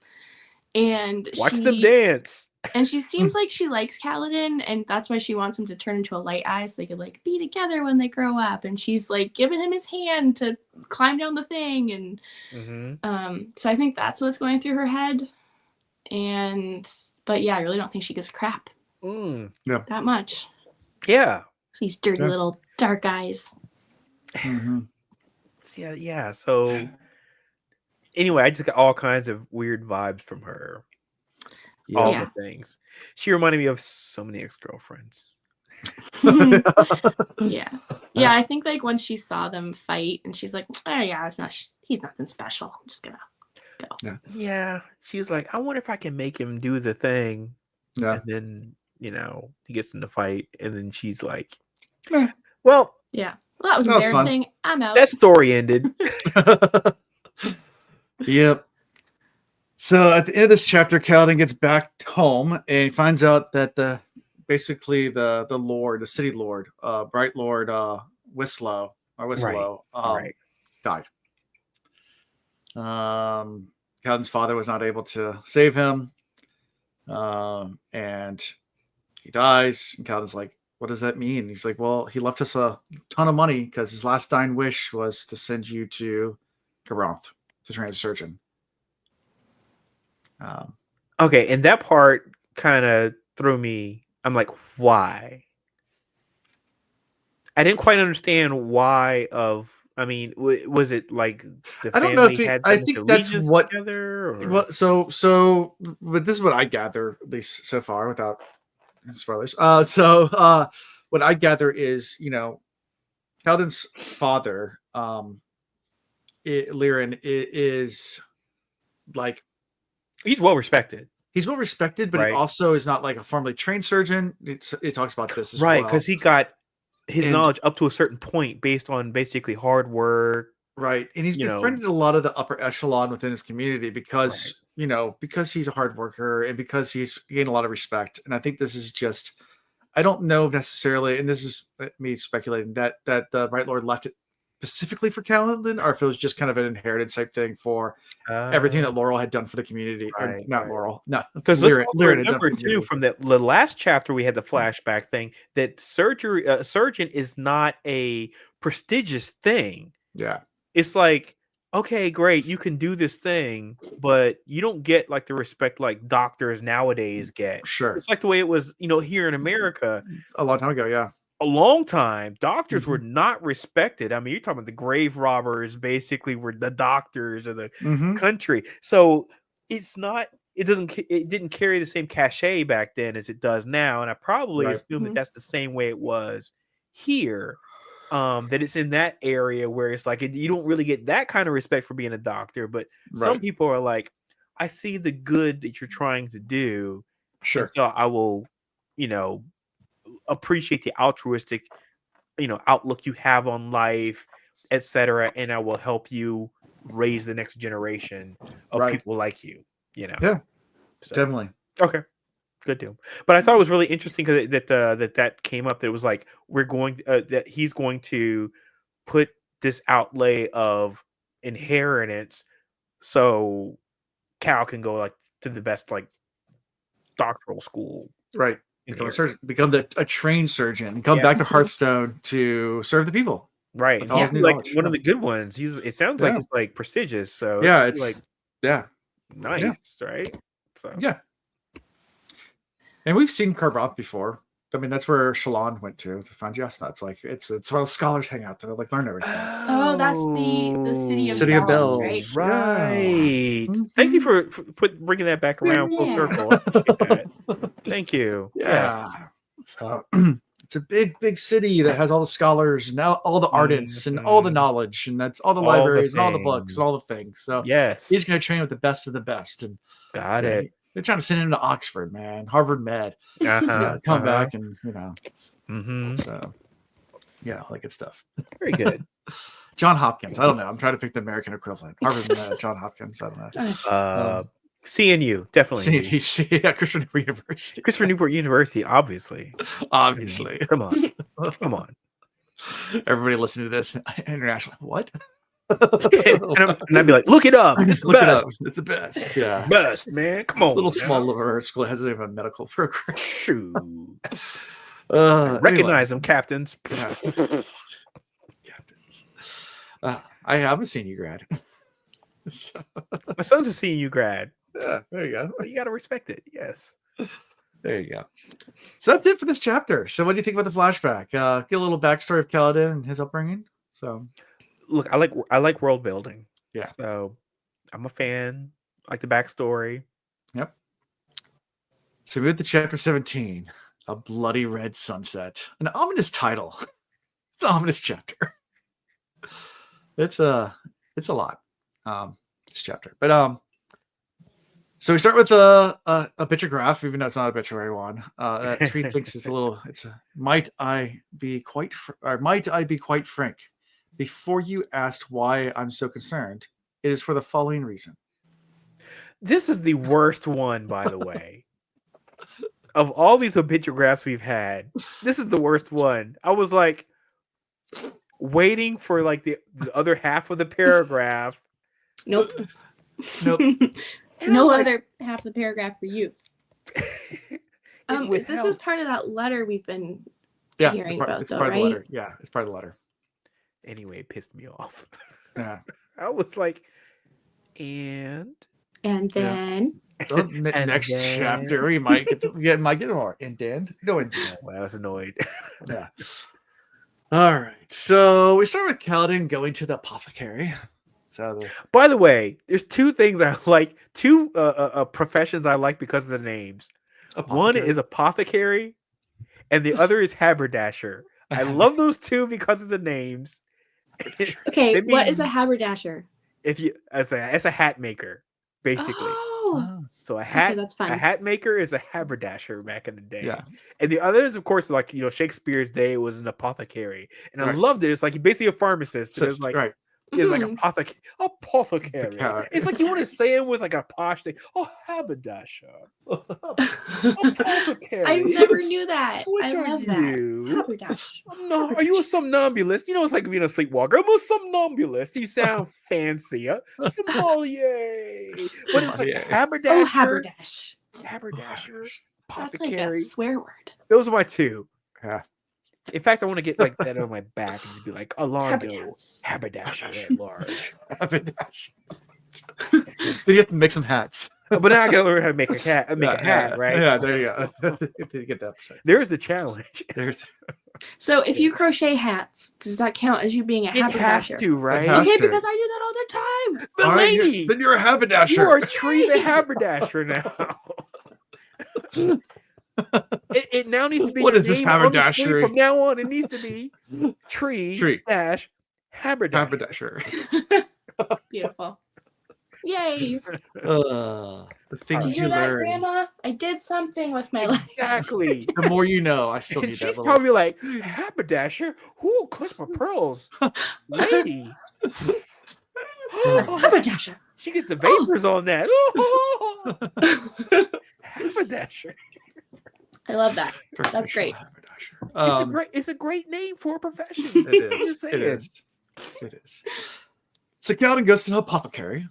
And watch them dance. And she seems like she likes Kaladin, and that's why she wants him to turn into a Light Eye so they could like be together when they grow up. And she's like giving him his hand to climb down the thing, and so I think that's what's going through her head. But yeah, I really don't think she gives a crap that much. Yeah, these dirty little dark eyes. Yeah. So anyway, I just got all kinds of weird vibes from her. all Yeah. the things. She reminded me of so many ex-girlfriends. Yeah. Yeah, I think like once she saw them fight and she's like, oh yeah, it's not he's nothing special. I'm just gonna go. Yeah. She was like, I wonder if I can make him do the thing. Yeah. And then, he gets in the fight, and then she's like, Yeah. well, Yeah. Well, that was That was fun. embarrassing. I'm out. that story ended. Yep. So at the end of this chapter, Kaladin gets back home and he finds out that the Lord, the city Lord, Bright Lord Wislow Right. died. Kaladin's father was not able to save him. And he dies. And Kaladin's like, what does that mean? He's like, well, he left us a ton of money because his last dying wish was to send you to Garonth to train as a surgeon. Okay, and that part kind of threw me. I'm like, why? I didn't quite understand why. Was it like the I don't know family if had I so much think that's allegiance what. together? Or? Well, but this is what I gather, at least so far, without spoilers. What I gather is, Kaladin's father, Liren, is like He's well respected. He's well respected, but Right. he also is not like a formally trained surgeon. It talks about this as Right, well. because he got his knowledge up to a certain point based on basically hard work. Right. And he's befriended a lot of the upper echelon within his community because, because he's a hard worker and because he's gained a lot of respect. And I think this is just, I don't know necessarily, and this is me speculating, that the Bright Lord left it specifically for Kaladin, or if it was just kind of an inheritance type thing for everything that Laurel had done for the community. Right, not Laurel. No. Because let's also Liren had done for remember, the too, community. from the last chapter, we had the flashback thing, that surgeon is not a prestigious thing. Yeah. It's like, okay, great, you can do this thing, but you don't get like the respect like doctors nowadays get. Sure. It's like the way it was, here in America. A long time ago, yeah. A long time, doctors were not respected. I mean, you're talking about the grave robbers basically were the doctors of the country. So it didn't carry the same cachet back then as it does now. And I probably assume that that's the same way it was here. That it's in that area where it's like you don't really get that kind of respect for being a doctor, but some people are like, I see the good that you're trying to do. Sure. So I will, appreciate the altruistic, outlook you have on life, etc., and I will help you raise the next generation of people like you. Yeah, so. Definitely. Okay, good deal. But I thought it was really interesting because that came up. That it was like that he's going to put this outlay of inheritance so Cal can go like to the best like doctoral school. Right. Become a surgeon, become a trained surgeon, and come back to Hearthstone to serve the people. Right. He's like one of the good ones. It sounds like it's like prestigious. So it's like nice, right? So yeah. And we've seen Carboth before. I mean, that's where Shalon went to find chestnuts. Like it's where scholars hang out to like learn everything. Oh, that's the city of bells, right? Right. Yeah. Thank you for bringing that back around full circle. I appreciate that. Thank you. Yeah. So it's a big city that has all the scholars and all the ardents and all the knowledge, and that's all the libraries and all the books and all the things. So he's going to train with the best of the best. And got it. They're trying to send him to Oxford, man. Harvard Med. Come back and, So, yeah, all that good stuff. Very good. John Hopkins. I don't know. I'm trying to pick the American equivalent. Harvard Med, John Hopkins. I don't know. CNU, definitely. CNU, yeah, Christopher Newport University. Christopher Newport University, obviously. Obviously. Come on. Everybody listen to this internationally. What? and I'd be like, look it up. It's the best. It's the best. Yeah. Best, man. Come on. Small little school hasn't even a medical program. Shoot. Recognize them, captains. Yeah. Captains. I am a senior grad. So. My son's a CNU grad. Yeah, there you go. You got to respect it. Yes. There you go. So that's it for this chapter. So what do you think about the flashback? Get a little backstory of Kaladin and his upbringing. So look, I like world building. Yeah. So I'm a fan. I like the backstory. Yep. So we move to chapter 17, A Bloody Red Sunset. An ominous title. It's an ominous chapter. It's a lot. This chapter. But so we start with a pictograph, even though it's not a obituary one. That Tree thinks it's a little. It's a might I be quite frank? Before you asked why I'm so concerned, it is for the following reason. This is the worst one, by the way. Of all these obituagraphs we've had, this is the worst one. I was like waiting for like the other half of the paragraph. Nope. Nope. No like, other half of the paragraph for you. This is part of that letter we've been hearing about, it's though, part of right? the letter. Yeah, it's part of the letter. Anyway, it pissed me off. Yeah. I was like, and then So next chapter we might get more. And then no, and then. I was annoyed. Yeah. All right. So we start with Kaladin going to the apothecary. So by the way, there's two things I like, two professions I like because of the names. One is apothecary, and the other is haberdasher. I love those two because of the names. Okay, what is a haberdasher? It's a hat maker, basically. Oh. So a hat, that's fun. A hat maker is a haberdasher back in the day. Yeah. And the others, of course, like Shakespeare's day was an apothecary, and I loved it. It's like basically a pharmacist. So it's like it's like apothecary. It's like you want to say it with like a posh thing. Oh, haberdasher. Apothecary. I never knew that. Which I are love you? that. Haberdash. No, are you a somnambulist? It's like being a sleepwalker. I'm a somnambulist. You sound fancy. Sommelier. But it's like haberdasher. Oh, haberdash. Haberdasher. Apothecary. That's like a swear word. Those are my two. Yeah. In fact, I want to get like that on my back and be like Alondo haberdasher at large. Haberdasher. Then you have to make some hats. But now I gotta learn how to make a hat. Right? Yeah, there you go. You get that. There's the challenge. So if you crochet hats, does that count as you being a haberdasher? It has to, right? Okay, because I do that all the time. But lady, then you're a haberdasher. You are Tree the haberdasher now. It now needs to be. What is this haberdashery? From now on, it needs to be Tree dash haberdasher. Beautiful. Yay! The things Did you hear that, Grandma? I did something with my life. Exactly. The more you know. I still need She's that. She's probably like haberdasher. Who clutch my pearls, lady? Haberdasher. She gets the vapors on that. Haberdasher. I love that. That's great. It's a great name for a profession. It is. So Kaladin goes to the apothecary.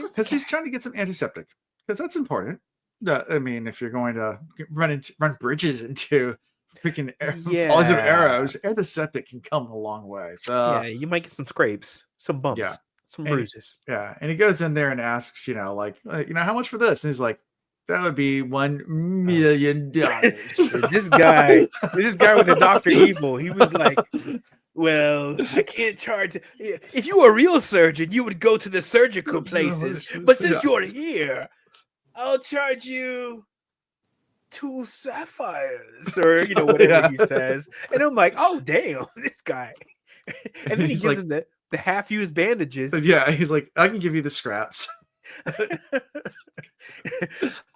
Because he's trying to get some antiseptic. Because that's important. I mean, if you're going to run bridges into freaking volleys of arrows, antiseptic can come a long way. So you might get some scrapes, some bumps, some bruises. And he goes in there and asks, how much for this? And he's like, that would be $1 million. This guy with the Dr. Evil, he was like, well, I can't charge. If you were a real surgeon, you would go to the surgical places. But since you're here, I'll charge you 2 sapphires, or whatever he says. And I'm like, oh damn, this guy. And then he gives him the half-used bandages. Yeah, he's like, I can give you the scraps.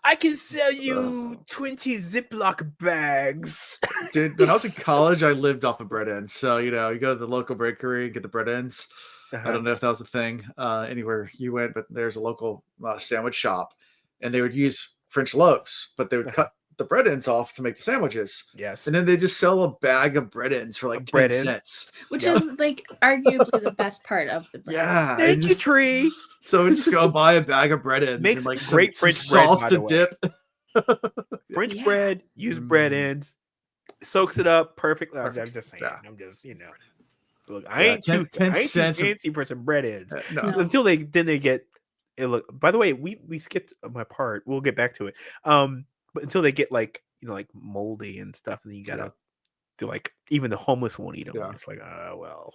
I can sell you 20 Ziploc bags. Dude, when I was in college, I lived off of bread ends. So, you go to the local bakery and get the bread ends. I don't know if that was a thing anywhere you went, but there's a local sandwich shop, and they would use French loaves, but they would cut the bread ends off to make the sandwiches. Yes. And then they just sell a bag of bread ends for like 10 cents. Which is like arguably the best part of the bread. Yeah. Thank you, Tree. So we just go buy a bag of bread ends Makes and like great some French sauce bread, to dip. French bread, use bread ends, soaks it up perfectly. I'm just saying. Yeah. I'm just, look, I ain't too fancy for some bread ends. No. Until they get it. Look, by the way, we skipped my part. We'll get back to it. But until they get like moldy and stuff, and then you gotta do like even the homeless won't eat them. It's like, well,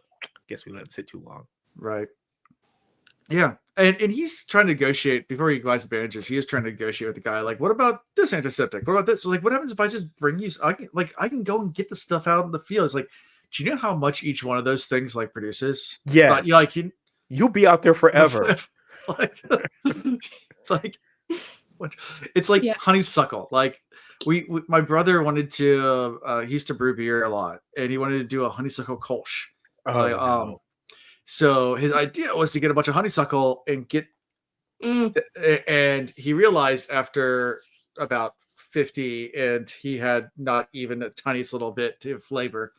guess we let them sit too long. Right. Yeah, and he's trying to negotiate before he buys the bandages. He is trying to negotiate with the guy, like, what about this antiseptic? What about this? So, like, what happens if I just bring you? I can go and get the stuff out in the field. It's like, do you know how much each one of those things like produces? Yes. Like You'll be out there forever. like, like it's like honeysuckle. Like we my brother wanted to. He used to brew beer a lot, and he wanted to do a honeysuckle kolsch. No. So his idea was to get a bunch of honeysuckle and get, and he realized after about 50, and he had not even a tiniest little bit of flavor,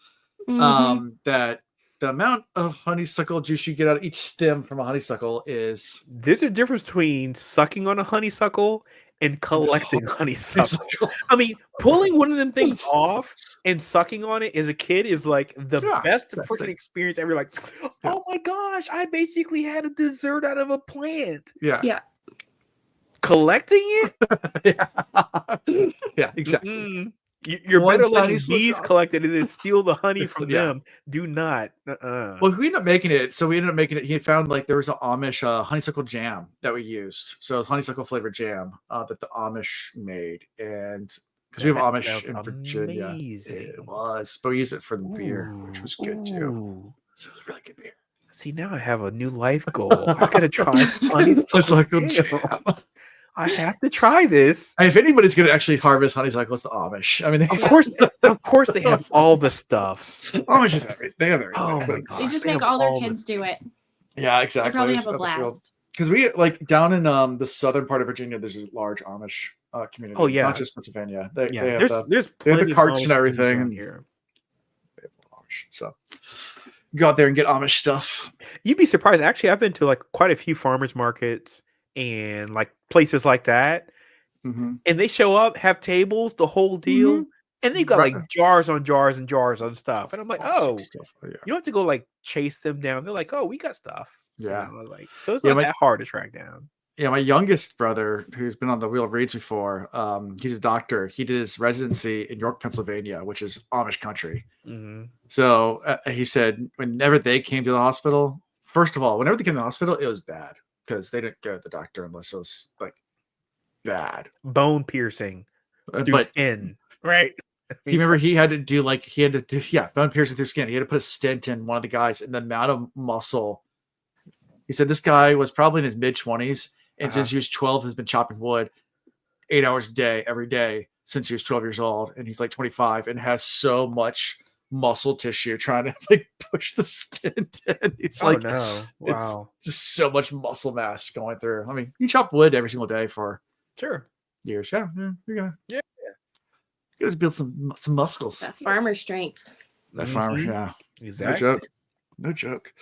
that the amount of honeysuckle juice you get out of each stem from a honeysuckle is. There's a difference between sucking on a honeysuckle and collecting honeysuckle. I mean, pulling one of them things off and sucking on it as a kid is like the best freaking experience ever. Like, oh my gosh, I basically had a dessert out of a plant. Yeah. Collecting it? Yeah, exactly. You're better letting bees collect it and then steal the honey from them. Do not. Well, we ended up making it. So we ended up making it. He found like there was an Amish honeysuckle jam that we used. So it was honeysuckle flavored jam that the Amish made, and because we have Amish in Virginia, it was. But we used it for the beer, which was good too. So it was really good beer. See, now I have a new life goal. I gotta try some honeysuckle jam. I have to try this. And if anybody's going to actually harvest honeysuckle, it's the Amish. I mean, of course, they have all the stuffs. Amish is everything. They have everything. Oh my god! They just make all their kids do it. Yeah, exactly. They probably have a blast. Because we like down in the southern part of Virginia, there's a large Amish community. Oh yeah, it's not just Pennsylvania. They have there's they have the carts and everything here. They have Amish, so go out there and get Amish stuff. You'd be surprised. Actually, I've been to like quite a few farmers markets and like places like that, and they show up, have tables, the whole deal, and they've got like jars on jars and jars on stuff, and I'm like, you don't have to go like chase them down. They're like, oh, we got stuff. Yeah, like so it's not that hard to track down. Yeah, my youngest brother, who's been on the Wheel of Reeds before, he's a doctor. He did his residency in York, Pennsylvania, which is Amish country. So he said whenever they came to the hospital, first of all, whenever they came to the hospital, it was bad. Because they didn't go to the doctor unless it was like bad bone piercing through skin, right? You remember he had to do bone piercing through skin. He had to put a stent in one of the guys, and the amount of muscle. He said this guy was probably in his mid-20s, and since he was 12, has been chopping wood 8 hours a day every day since he was 12 years old, and he's like 25 and has so much muscle tissue trying to like push the stent in. It's it's just so much muscle mass going through. I mean, you chop wood every single day for years. Yeah, you're gonna build some muscles. That farmer strength. That farmer, yeah. Exactly. No joke.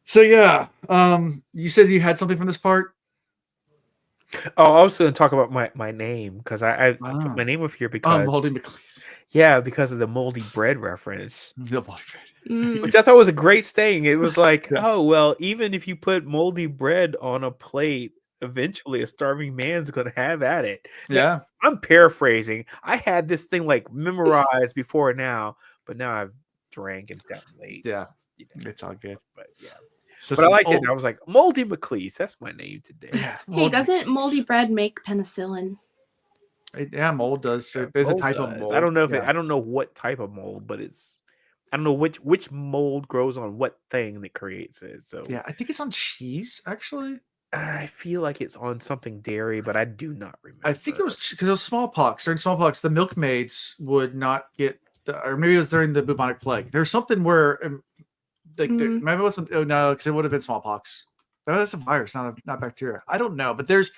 So yeah, you said you had something from this part. Oh, I was going to talk about my name because I put my name up here because Moldy McLeese. Yeah, because of the moldy bread reference. The moldy bread. Which I thought was a great saying. It was like, oh well, even if you put moldy bread on a plate, eventually a starving man's gonna have at it. Yeah. Now, I'm paraphrasing. I had this thing like memorized before now, but now I've drank and it's gotten late. Yeah, it's all good. But yeah. So but I liked it. I was like, Moldy McLeese. That's my name today. Yeah, hey, doesn't moldy bread make penicillin? Yeah, mold does. There's a type of mold. I don't know if I don't know what type of mold, but I don't know which mold grows on what thing that creates it. So yeah, I think it's on cheese actually. I feel like it's on something dairy, but I do not remember. I think it was because it was smallpox. During smallpox, the milkmaids would not get, or maybe it was during the bubonic plague. There's something where, like, maybe it wasn't. Oh no, because it would have been smallpox. Oh, that's a virus, not bacteria. I don't know, but there's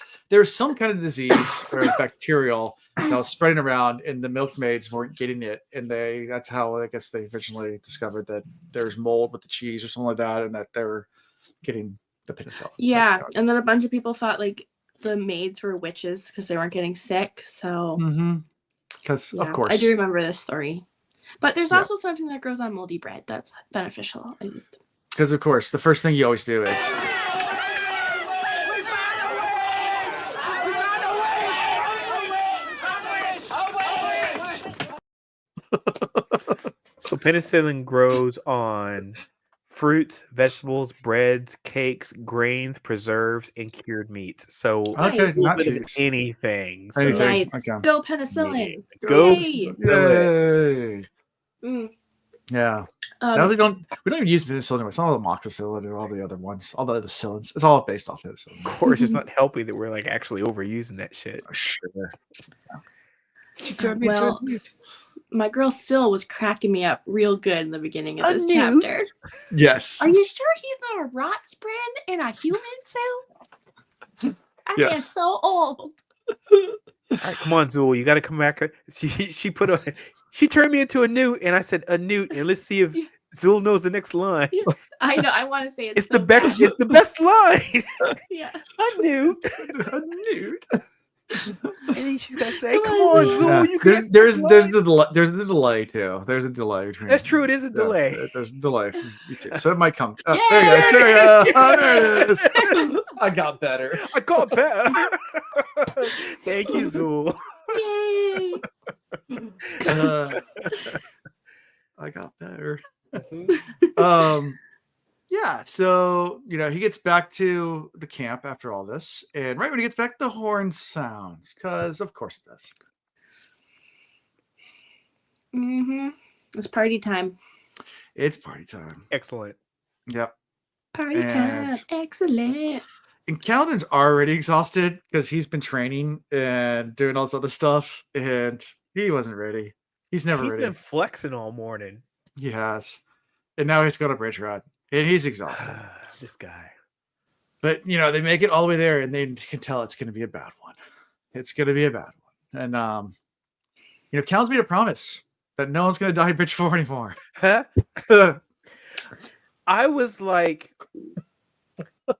some kind of disease or bacterial that was spreading around, and the milkmaids weren't getting it, and that's how I guess they originally discovered that there's mold with the cheese or something like that, and that they were getting the penicillin. Yeah, and then a bunch of people thought like the maids were witches because they weren't getting sick. So, because of course, I do remember this story. But there's also something that grows on moldy bread that's beneficial. Because of course, the first thing you always do is. So penicillin grows on fruits, vegetables, breads, cakes, grains, preserves, and cured meats. So Okay, Nice. a little not bit of cheese. anything. So Anything. Nice. Okay. Go yeah. penicillin. Go Yay. penicillin. Yay. Mm. Yeah. Now Um, we don't even use penicillin anymore. It's all amoxicillin and all the other ones, all the other cillins. It's all based off penicillin. Of course, it's not helping that we're like actually overusing that shit. Sure. She turned me into a well, newt. my girl Syl was cracking me up real good in the beginning of A this newt? Uh, chapter. Yes. Are you sure he's not a rot spren in a human suit? I Yeah. am so old. All right, come on, Zool. You got to come back. She put a. She turned me into a newt, and I said a newt, and let's see if Yeah. Zool knows the next line. I know. I want to say It's so the best. bad. It's the best line. Yeah. A newt. A newt. And then she's gonna say, Come "Come on, on, Zool. Zool. You can." there's the delay too. There's a delay between. That's true. It is a delay. There's a delay from YouTube, so it might come. Yay! There you go. There you go. Oh, there it is. I got better. I got better. Thank you, Zool. Yay. I got better. Mm-hmm. Yeah, so he gets back to the camp after all this, and right when he gets back, the horn sounds, because of course it does. It's party time. It's party time. Excellent. Yep. Party time. Excellent. And Kaladin's already exhausted because he's been training and doing all this other stuff, and he wasn't ready. He's never He's ready. been flexing all morning. He has. And now he's got a bridge ride, and he's exhausted. This guy. But, they make it all the way there, and they can tell it's going to be a bad one. It's going to be a bad one. And, Kaladin's made a promise that no one's going to die in Bridge 4 anymore. Huh? I was like,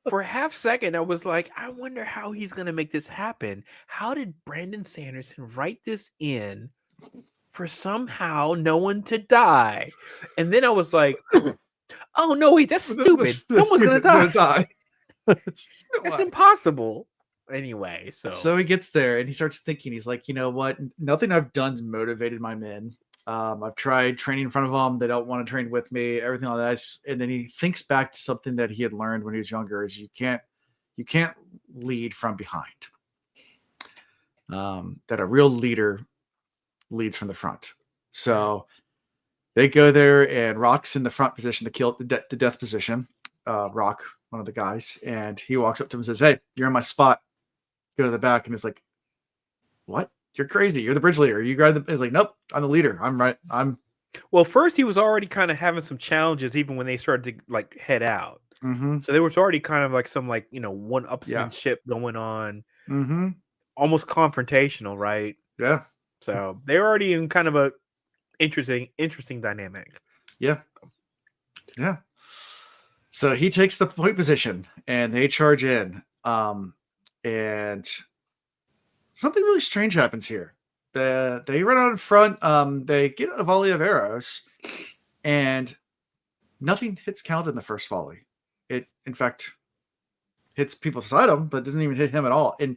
for a half second, I was like, I wonder how he's going to make this happen. How did Brandon Sanderson write this in for somehow no one to die? And then I was like, oh, no, wait, that's stupid. Someone's going to die. That's impossible. Anyway, so he gets there and he starts thinking, he's like, you know what? Nothing I've done's motivated my men. I've tried training in front of them. They don't want to train with me, everything like that. And then he thinks back to something that he had learned when he was younger, is you can't lead from behind. That a real leader leads from the front. So they go there, and Rock's in the front position, the death position. Rock, one of the guys, and he walks up to him and says, "Hey, you're in my spot. Go to the back." And he's like, "What? You're crazy. You're the bridge leader. You guys." He's like, "Nope, I'm the leader. I'm right. Well, first he was already kind of having some challenges even when they started to head out. Mm-hmm. So there was already kind of some one-upsmanship going on. Mm-hmm. Almost confrontational, right? Yeah. So they were already in kind of a interesting dynamic. Yeah. Yeah. So he takes the point position and they charge in. And something really strange happens here. They run out in front. They get a volley of arrows, and nothing hits Kaladin in the first volley. It, in fact, hits people beside him, but doesn't even hit him at all. And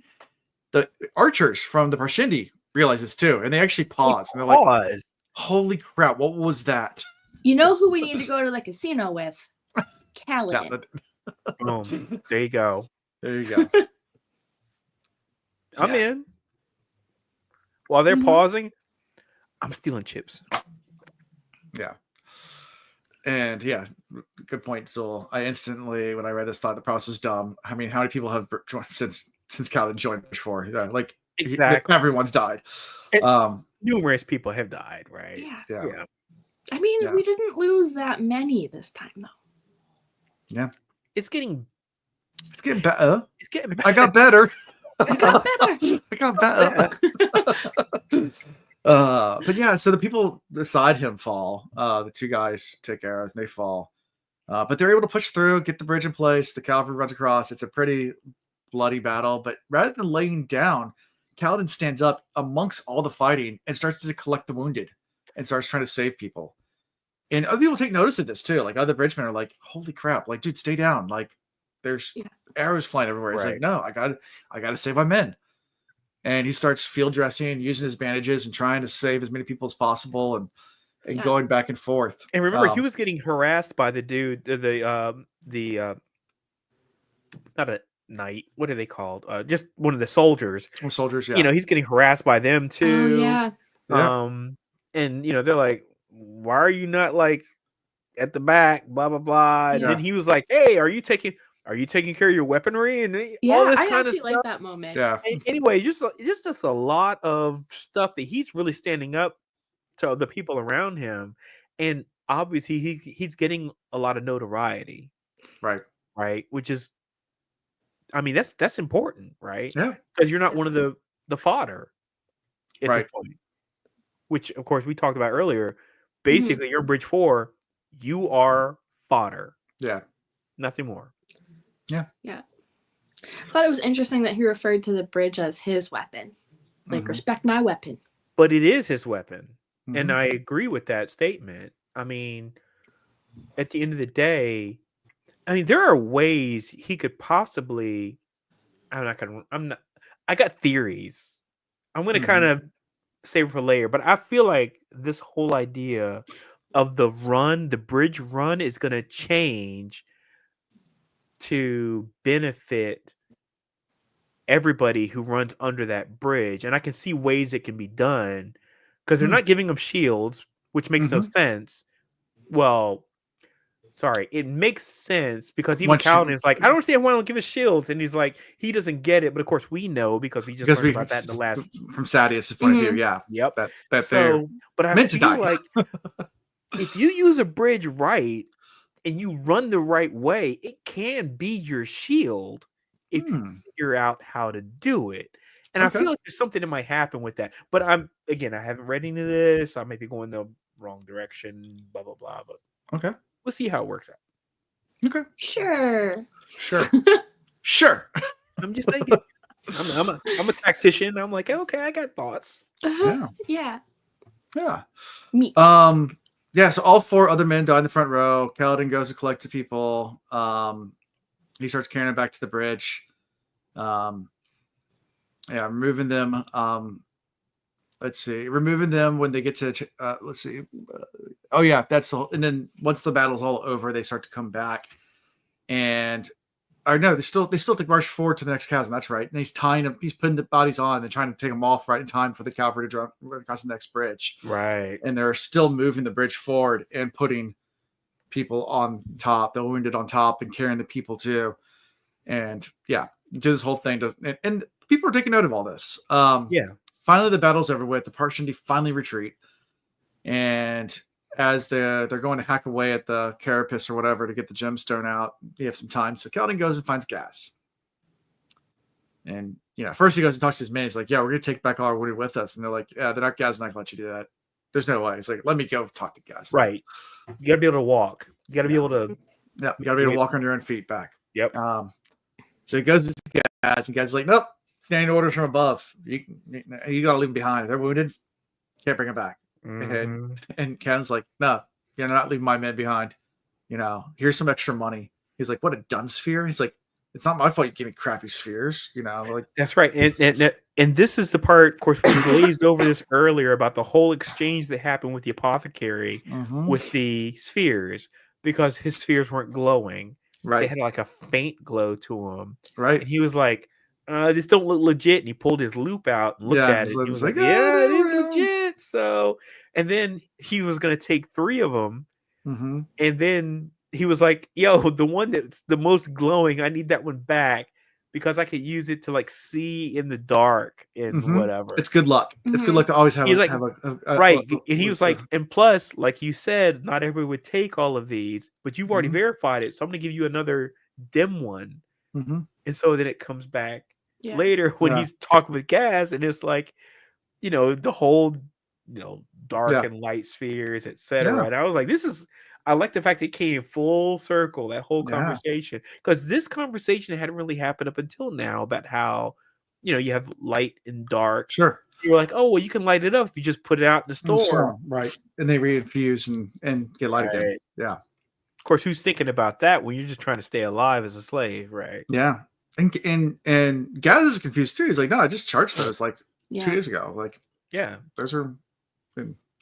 the archers from the Parshindi realize this too, and they actually pause. And they're like, "Holy crap! What was that?" You know who we need to go to the casino with? Kaladin. Boom. There you go. There you go. I'm in. While they're pausing, I'm stealing chips. Yeah. And yeah, good point, Zool. I instantly, when I read this, thought the process was dumb. I mean, how many people have joined since Kaladin joined before? Exactly. Everyone's died. Numerous people have died, right? Yeah. I mean, we didn't lose that many this time, though. Yeah. It's getting better. It's getting better. I got better. I got better. I got better. But yeah, so the people beside him fall. The two guys take arrows and they fall. But they're able to push through, get the bridge in place. The cavalry runs across. It's a pretty bloody battle. But rather than laying down, Kaladin stands up amongst all the fighting and starts to collect the wounded and starts trying to save people. And other people take notice of this too. Like other bridgemen are like, "Holy crap! Like, dude, stay down! Like, there's arrows flying everywhere." He's like, "No, I got to save my men." And he starts field dressing, using his bandages, and trying to save as many people as possible. And and going back and forth. And remember, he was getting harassed by the dude, not a knight. What are they called? Just one of the soldiers. Soldiers, yeah. You know, he's getting harassed by them too. Oh, yeah. And you know, they're like, "Why are you not like at the back?" Blah blah blah. And then he was like, "Hey, are you taking care of your weaponry?" And all this I kind of actually stuff. like that moment. Yeah. Anyway, just a lot of stuff that he's really standing up to the people around him, and obviously he's getting a lot of notoriety, right, which is, I mean, that's important, right? Yeah, because you're not one of the fodder at this right. point, which of course we talked about earlier. Basically, you're Bridge 4, you are fodder, Yeah, nothing more. I thought it was interesting that he referred to the bridge as his weapon. Like, respect my weapon. But it is his weapon. And I agree with that statement. I mean, at the end of the day, I mean, there are ways he could possibly. I got theories. I'm going to kind of save it for later, but I feel like this whole idea of the bridge run is going to change to benefit everybody who runs under that bridge. And I can see ways it can be done. Because they're not giving them shields, which makes no sense. Well, sorry, it makes sense because even Kaladin is like, I don't understand why I don't give us shields, and he's like, he doesn't get it, but of course we know because we just learned about that in the last from Sadius' point of view. Yeah, yep. That so, but I meant to die. like if you use a bridge right and you run the right way, it can be your shield if you figure out how to do it. And I feel like there's something that might happen with that. But I haven't read any of this. I may be going the wrong direction, blah, blah, blah. But we'll see how it works out. Okay. Sure. Sure. I'm just thinking. I'm a tactician. I'm like, okay, I got thoughts. Yeah. Me. Yeah, so all 4 other men die in the front row. Kaladin goes to collect the people. He starts carrying them back to the bridge. Removing them. Let's see. Removing them when they get to. Let's see. That's all. And then once the battle's all over, they start to come back. And, or no, they still take march forward to the next chasm. That's right. And he's tying them. He's putting the bodies on and trying to take them off right in time for the cavalry to run across the next bridge. Right. And they're still moving the bridge forward and putting people on top, the wounded on top, and carrying the people too. And do this whole thing and people are taking note of all this. Finally the battle's over with. The Parshendi finally retreat, and as they're going to hack away at the carapace or whatever to get the gemstone out, you have some time. So Kaladin goes and finds gas, and first he goes and talks to his men. He's like, "Yeah, we're gonna take back all our wounded with us," and they're like, "Yeah, they're not Gaz, not gonna let you do that. There's no way." He's like, "Let me go talk to Gaz." Right. You gotta be able to walk. You gotta be able to. Yeah, you gotta be able to walk on your own feet back. Yep. So he goes to Gaz, and Gaz's like, "Nope, standing orders from above. You gotta leave them behind. If they're wounded, can't bring them back." And Kaladin's like, "No, you're not leaving my men behind. Here's some extra money." He's like, "What, a dun sphere?" He's like, "It's not my fault you give me crappy spheres." Like that's right. And this is the part, of course, we glazed over this earlier about the whole exchange that happened with the apothecary with the spheres, because his spheres weren't glowing. Right. They had like a faint glow to them. Right. And he was like, this don't look legit. And he pulled his loop out and looked at it. He was like, yeah, it is legit. So, and then he was going to take 3 of them. And then he was like, yo, the one that's the most glowing, I need that one back because I could use it to like see in the dark and whatever. It's good luck. It's good luck to always have. He's like, right. And he was like, and plus, like you said, not everybody would take all of these, but you've already verified it. So I'm going to give you another dim one. And so then it comes back later when he's talking with Gaz, and it's like, the whole, dark and light spheres, etc. And I was like, I like the fact that it came full circle, that whole conversation, because this conversation hadn't really happened up until now about how, you have light and dark. Sure. You're like, oh, well, you can light it up if you just put it out in the store. Right. And they reinfuse and get light again. Yeah. Of course, who's thinking about that when you're just trying to stay alive as a slave, right? Yeah. And Gaz is confused too. He's like, no, I just charged those like 2 days ago. Like, yeah, those are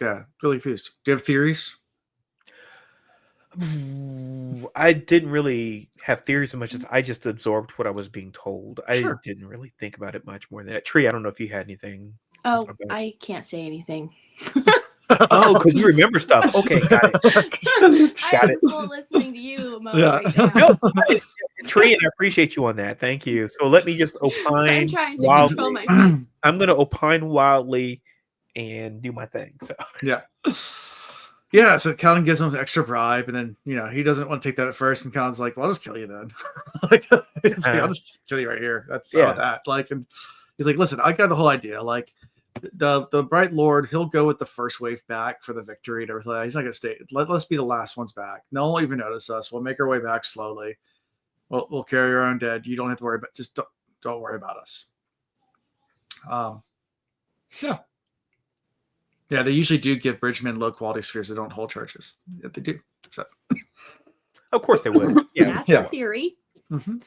Yeah, really confused. Do you have theories? I didn't really have theories so much as I just absorbed what I was being told. I Sure. didn't really think about it much more than that. Tree, I don't know if you had anything. Oh, about- I can't say anything. Oh, because you remember stuff. Okay, got it. I am it. full listening to you mode Yeah. right now. No, Tree, and I appreciate you on that. Thank you. So let me just I'm opine trying to wildly. control my fist. I'm going to opine wildly and do my thing. So Yeah. Yeah, so Calvin gives him an extra bribe, and then he doesn't want to take that at first, and Calvin's like, "Well, I'll just kill you then." I'll just kill you right here. That's Yeah. that. Like, and he's like, "Listen, I got the whole idea. Like, the Bright Lord, he'll go with the first wave back for the victory and everything. He's not gonna stay. Let us be the last ones back. No one will even notice us. We'll make our way back slowly. We'll carry our own dead. You don't have to worry about. Just don't worry about us." Yeah. Yeah, they usually do give bridgemen low quality spheres that don't hold charges. Yeah, they do. So, of course they would. Yeah. That's a theory. mm-hmm.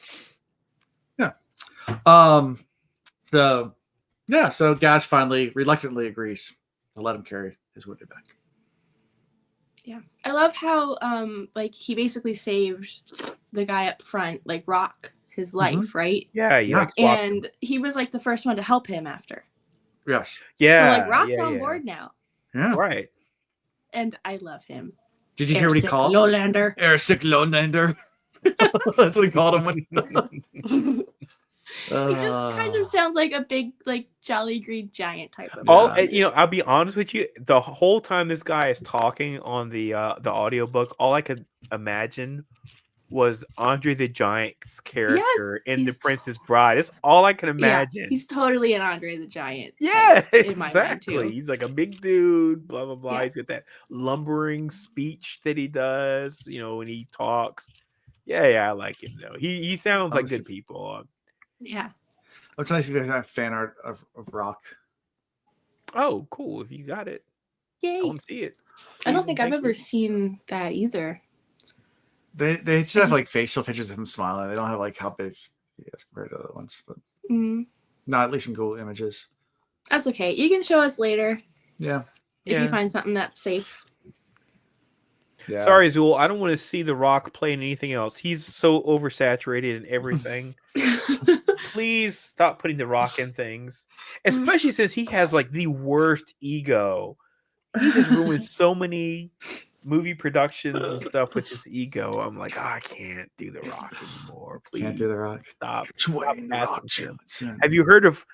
Yeah. So Gas finally reluctantly agrees to let him carry his wounded back. Yeah, I love how like he basically saved the guy up front, like Rock, his life, right? Yeah. Yeah. And he was like the first one to help him after. Yes. Yeah. So like Rock's on board now. Yeah. Right. And I love him. Did you hear what he called? Lowlander. Airsick Lowlander. That's what he called him. He just kind of sounds like a big, like Jolly Green Giant type of. I'll be honest with you. The whole time this guy is talking on the audiobook, all I could imagine was Andre the Giant's character in The Princess Bride. It's all I can imagine. Yeah, he's totally an Andre the Giant. Yeah, in my mind too. exactly. He's like a big dude, blah blah blah. Yeah. He's got that lumbering speech that he does, when he talks. Yeah, I like him though. He sounds like good people. Yeah. It's nice if you guys have fan art of Rock. Oh, cool. If you got it. Yay. I want to see it. I don't think I've ever seen that either. They just have like facial pictures of him smiling. They don't have like how big he is compared to other ones, but not at least in Google Images. That's okay. You can show us later. Yeah. If you find something that's safe. Yeah. Sorry, Zool. I don't want to see The Rock playing anything else. He's so oversaturated in everything. Please stop putting The Rock in things, especially since he has like the worst ego. He has ruined so many movie productions and stuff with his ego. I'm like, I can't do The Rock anymore. Please Can't do The Rock. Stop. Rock. Have you heard of?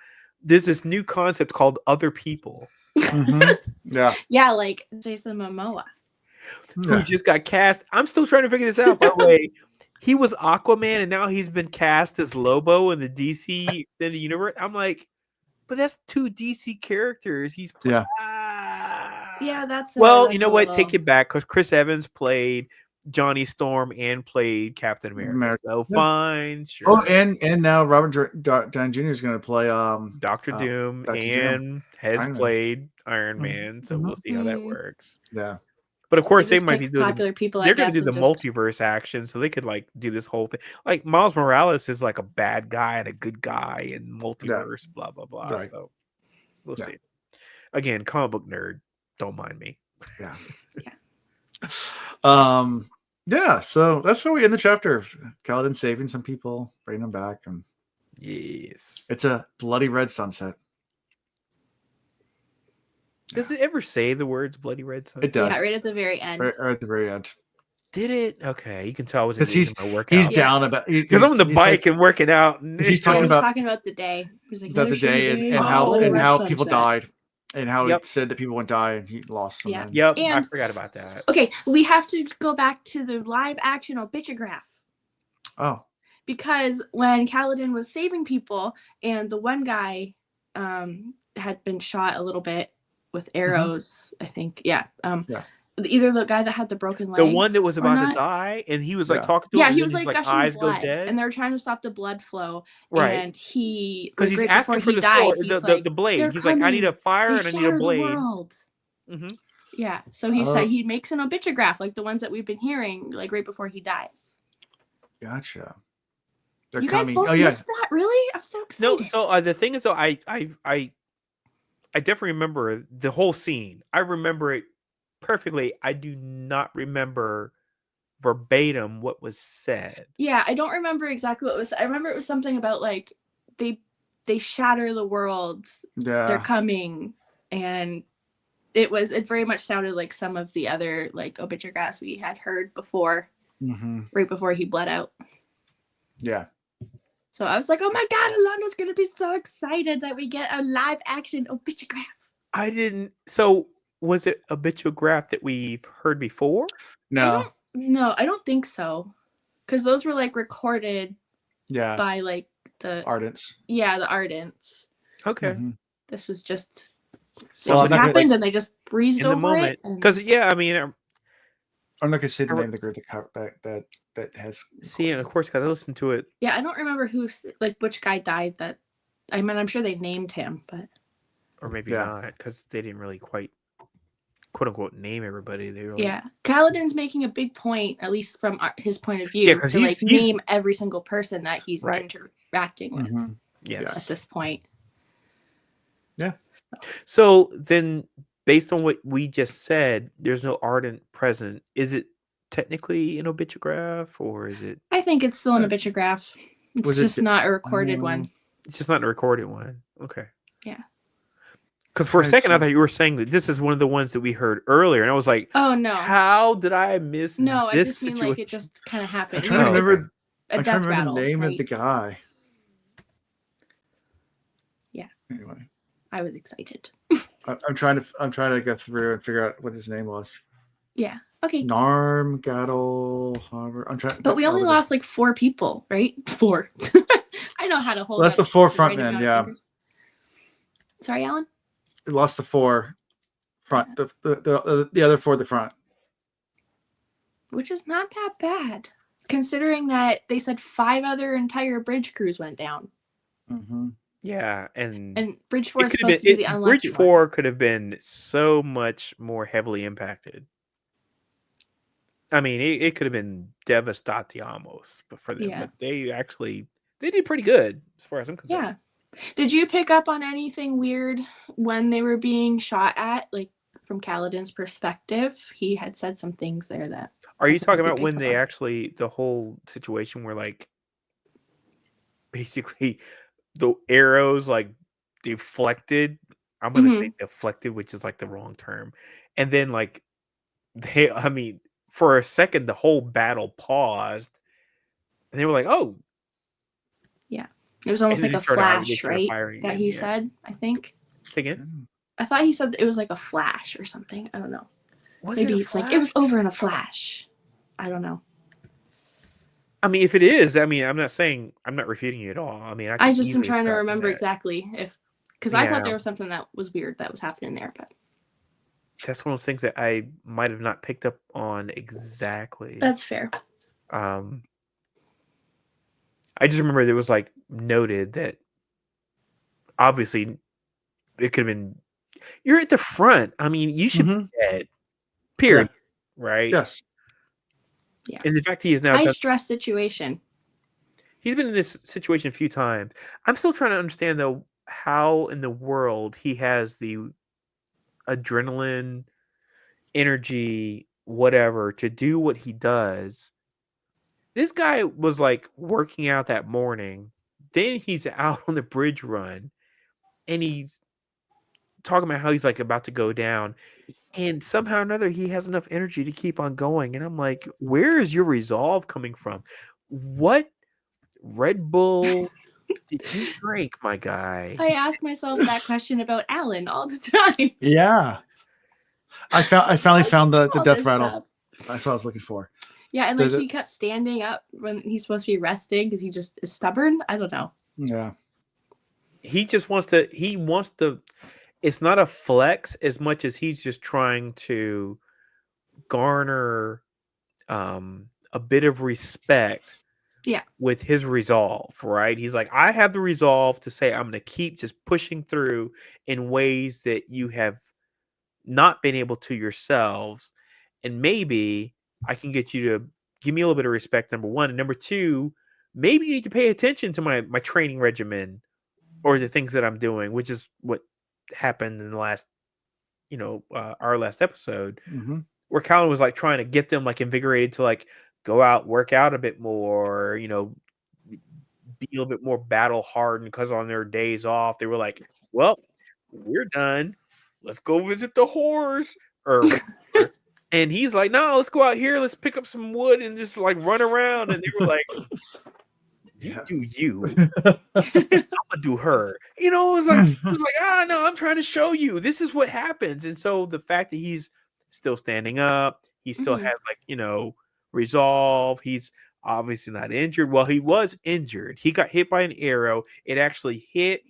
There's this new concept called other people. Yeah. Yeah, like Jason Momoa. Who just got cast. I'm still trying to figure this out. By the way, he was Aquaman, and now he's been cast as Lobo in the DC extended universe. I'm like, but that's two DC characters. He's playing. Yeah, that's you know what? Take it back because Chris Evans played Johnny Storm and played Captain America. So fine, sure. Oh, and now Robert Downey Jr. is going to play Doctor Doom and has played Iron Man. So we'll see how that works. Yeah. But of course, they might be doing popular people. They're going to do the multiverse action, so they could like do this whole thing. Like Miles Morales is like a bad guy and a good guy, and multiverse, blah blah blah. Right. So we'll see. Again, comic book nerd. Don't mind me. Yeah. Yeah. So that's how we end the chapter. Kaladin saving some people, bringing them back, and yes, it's a bloody red sunset. Does it ever say the words "bloody red sunset"? It does. Yeah, right at the very end. Right at the very end. Did it? Okay, you can tell I was because my workout. He's down about because I'm on the bike and working out. And he's talking about the day. He's like, about the day and how people died. And how he said that people would die and he lost some. Yep, I forgot about that. Okay, we have to go back to the live action Obitugraph. Oh. Because when Kaladin was saving people and the one guy had been shot a little bit with arrows, I think. Yeah. Either the guy that had the broken leg. The one that was about to die and he was like talking to him. Yeah, he was like gushing eyes blood, go dead. And they were trying to stop the blood flow. Right. And he because he's asking for the sword, the blade. He's like, I need a fire and I need a blade. Yeah. So he said he makes an obitugraph like the ones that we've been hearing, like right before he dies. Gotcha. They're coming. Guys both missed that? Really? I'm so excited. No, so the thing is though, I I definitely remember the whole scene. I remember it perfectly. I do not remember verbatim what was said. Yeah, I don't remember exactly what it was. I remember it was something about like they shatter the world. They're Yeah. coming, and it very much sounded like some of the other like obituaries we had heard before, right before he bled out. Yeah. So I was like, oh my God, Alana's gonna be so excited that we get a live action obituary. I didn't. So was it obituograph that we've heard before? No. I don't think so, because those were like recorded Yeah. by like the Ardents. Yeah, the Ardents. Okay. This was just So it just happened, and they just breezed in the over moment, it. because I mean, I'm not gonna say the name of the group that has. see, and of course, because I listened to it. Yeah, I don't remember which guy died. That I mean, I'm sure they named him, but or maybe not, because they didn't really quite quote unquote name everybody. They were yeah, Kaladin's making a big point, at least from his point of view, Yeah, 'cause to he's- name every single person that he's Right. interacting with. Yes. At this point. Yeah. So then, based on what we just said, there's no Ardent present. Is it technically an obituograph, or is it? I think it's still an obituograph. It's Was it just di- not a recorded one. It's just not a recorded one. Okay. Yeah. Because for a Trying to second, I see. thought you were saying that this is one of the ones that we heard earlier, and I was like, Oh no. how did I miss No, I this just mean situation? like it just kind of happened. I'm trying to remember. A I'm death trying to remember rattle, the name right? of the guy. Yeah. Anyway, I was excited. I'm trying to go through and figure out what his name was. Yeah. Okay. Narm, Gattle, Harvard. I'm trying. But we only lost like 4 people, right? 4. I know how to hold. That's the 4 front men. Yeah. Sorry, Alan. We lost the 4 front. The other 4 at the front. Which is not that bad, considering that they said 5 other entire bridge crews went down. Yeah, and Bridge 4 is supposed to be the unlucky Bridge 4 one. could have been so much more heavily impacted. I mean, it could have been devastatiamos for them, but they did pretty good as far as I'm concerned. Yeah. Did you pick up on anything weird when they were being shot at, like from Kaladin's perspective? He had said some things there that. Are you talking about when they actually the whole situation where like basically the arrows like deflected? I'm gonna say deflected, which is like the wrong term, and then like I mean, for a second the whole battle paused, and they were like, "Oh." Yeah, it was almost like a flash, right? That he said, I think. Again, I thought he said it was like a flash or something. I don't know. Maybe it's like it was over in a flash. I don't know. I mean, if it is, I mean, I'm not refuting you at all. I mean, I just am trying to remember exactly because I thought there was something that was weird that was happening there, but that's one of those things that I might have not picked up on exactly. That's fair. I just remember there was like noted that obviously it could have been you're at the front. I mean, you should be dead. Period. Yeah. Right? Yes. Yeah. And the fact he is now high stress situation. He's been in this situation a few times. I'm still trying to understand though how in the world he has the adrenaline, energy, whatever to do what he does. This guy was like working out that morning. Then he's out on the bridge run and he's talking about how he's like about to go down. And somehow or another, he has enough energy to keep on going. And I'm like, where is your resolve coming from? What Red Bull did you drink, my guy? I ask myself that question about Alan all the time. Yeah. I finally found the death rattle. That's what I was looking for. Yeah, and like he kept standing up when he's supposed to be resting because he just is stubborn. I don't know. Yeah. He just wants to. He wants to. It's not a flex as much as he's just trying to garner a bit of respect. Yeah. With his resolve, right? He's like, I have the resolve to say I'm going to keep just pushing through in ways that you have not been able to yourselves, and maybe I can get you to give me a little bit of respect, number one. And number two, maybe you need to pay attention to my training regimen or the things that I'm doing, which is what happened in the last, our last episode, Mm-hmm. where Callan was like trying to get them like invigorated to like go out, work out a bit more, be a little bit more battle hardened, because on their days off they were like, well, we're done, let's go visit the whores or whatever. And he's like, no, let's go out here, let's pick up some wood and just like run around. And they were like, you do you, I'm gonna do her. It was like, no, I'm trying to show you this is what happens. And so the fact that he's still standing up, he still has like, resolve, he's obviously not injured. Well, he was injured. He got hit by an arrow. It actually hit,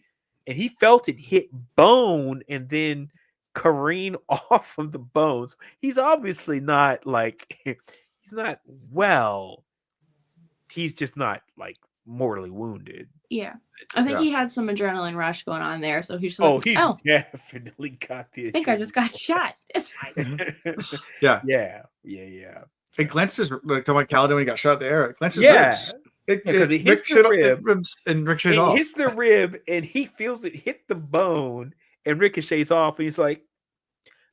and he felt it hit bone and then careen off of the bones. He's obviously not like, he's not well. He's just not like mortally wounded. Yeah. I think he had some adrenaline rush going on there. So he's like, he's definitely got the. I think I just got shot. It's fine. Yeah. It glanced his, like, talking about Kaladin when he got shot there. It glanced his ribs. Because it hits the ribs and ricochets off. It hits the rib and he feels it hit the bone and ricochets off. And he's like,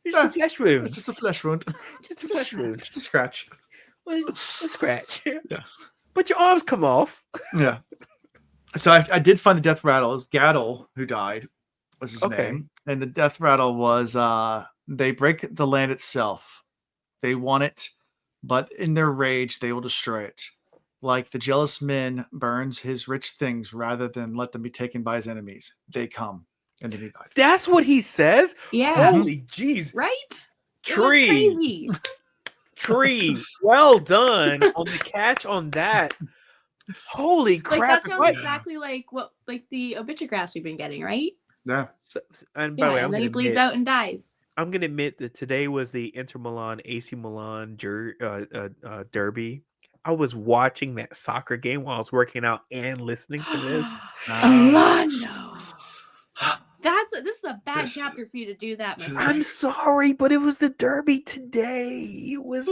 it's just a flesh wound. It's just a flesh wound. Just a flesh wound. Just a scratch. Well, a scratch. Yeah. But your arms come off. Yeah. So I did find a death rattle. It was Gaddle who died, was his name. And the death rattle was they break the land itself. They want it, but in their rage, they will destroy it. Like the jealous man burns his rich things rather than let them be taken by his enemies. They come. And then he died. That's what he says? Yeah. Holy jeez. Right? Tree. Crazy. Tree. Well done on the catch on that. Holy crap. Like that sounds exactly like the obitugraphs we've been getting, right? Yeah. And by the way, and then he bleeds out and dies. I'm going to admit that today was the Inter Milan, AC Milan derby. I was watching that soccer game while I was working out and listening to this. Armando. This is a bad chapter for you to do that. I'm sorry, but it was the derby today. It was,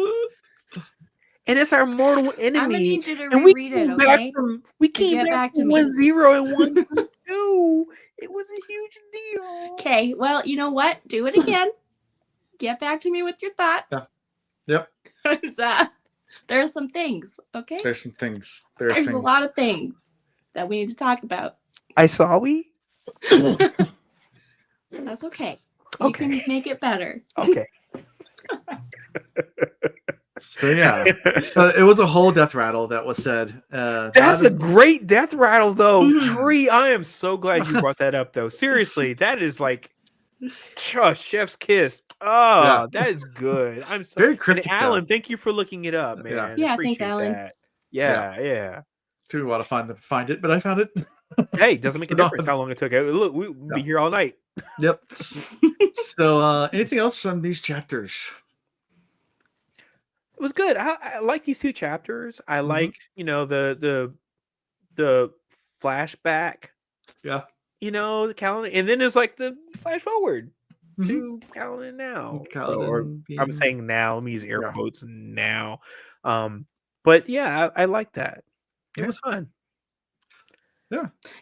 and it's our mortal enemy. I'm gonna need you to reread it, okay? We came back from 1-0 and 1-2. It was a huge deal. Okay, well, you know what? Do it again. Get back to me with your thoughts. Yeah. Yep. There's some things, okay? There's some things. There's a lot of things that we need to talk about. I saw we. That's okay. You can make it better. Okay. So yeah, it was a whole death rattle that was said. That's a great death rattle, though. Tree, I am so glad you brought that up, though. Seriously, that is like chef's kiss. Oh, that is good. I'm so very cryptic. And Alan, thank you for looking it up, man. Yeah, appreciate thanks, Alan. that. Yeah. Too while to find it, but I found it. Hey, doesn't make a difference how long it took. Look, we'll be here all night. Yep. So, anything else from these chapters? It was good. I like these two chapters. I like, the flashback. Yeah. The calendar, and then it's like the flash forward to Kaladin now. I'm saying now. Let me use air quotes now. But yeah, I like that. It was fun.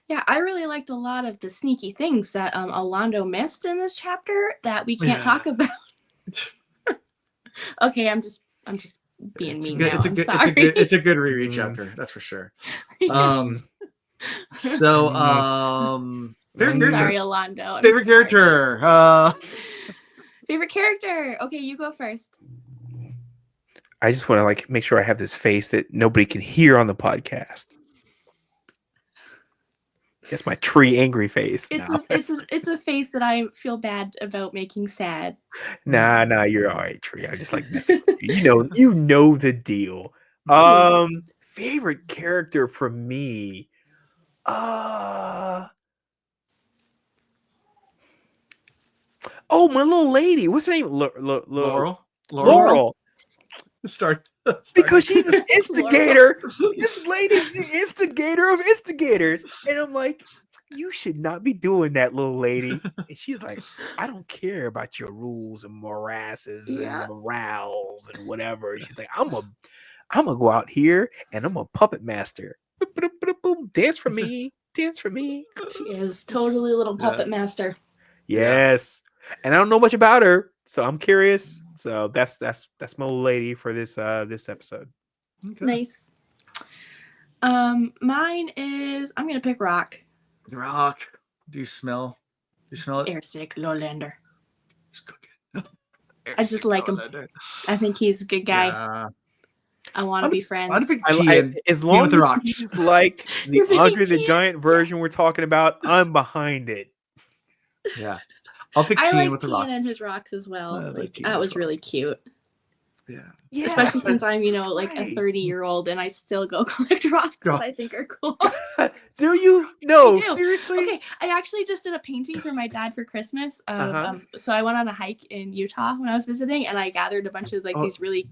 Yeah, I really liked a lot of the sneaky things that Orlando missed in this chapter that we can't talk about. Okay, I'm just being mean now. It's a good reread chapter, that's for sure. So sorry, Orlando. Favorite character. Favorite character. Okay, you go first. I just want to make sure I have this face that nobody can hear on the podcast. That's my tree angry face. It's a face that I feel bad about making sad. Nah, you're all right, Tree. I just like messing with you. You know the deal. Favorite character for me. Oh, my little lady. What's her name? Laurel. Start. Because she's an instigator. This lady's the instigator of instigators. And I'm like, you should not be doing that, little lady. And she's like, I don't care about your rules and morasses and morals and whatever. She's like, I'm gonna go out here and I'm a puppet master. Dance for me. Dance for me. She is totally a little puppet master. Yes. And I don't know much about her, so I'm curious. So that's my little lady for this this episode. Okay. Nice. Mine is I'm gonna pick Rock. Rock. Do you smell it? Airstick Lowlander. Let's cook it. I just like him. I think he's a good guy. Yeah. I want to be friends. I'd pick As long with the as rocks. he's like the You're Andre the thinking- Giant version we're talking about, I'm behind it. Yeah. I'll pick I Tien like with the Tien rocks. and his rocks as well. I like Like, Tien that with was really cute. Yeah. Especially since I'm, like a right. 30-year-old and I still go collect rocks that I Rocks. think are cool. Do you? No, I do. seriously? Okay, I actually just did a painting for my dad for Christmas. So I went on a hike in Utah when I was visiting, and I gathered a bunch of these really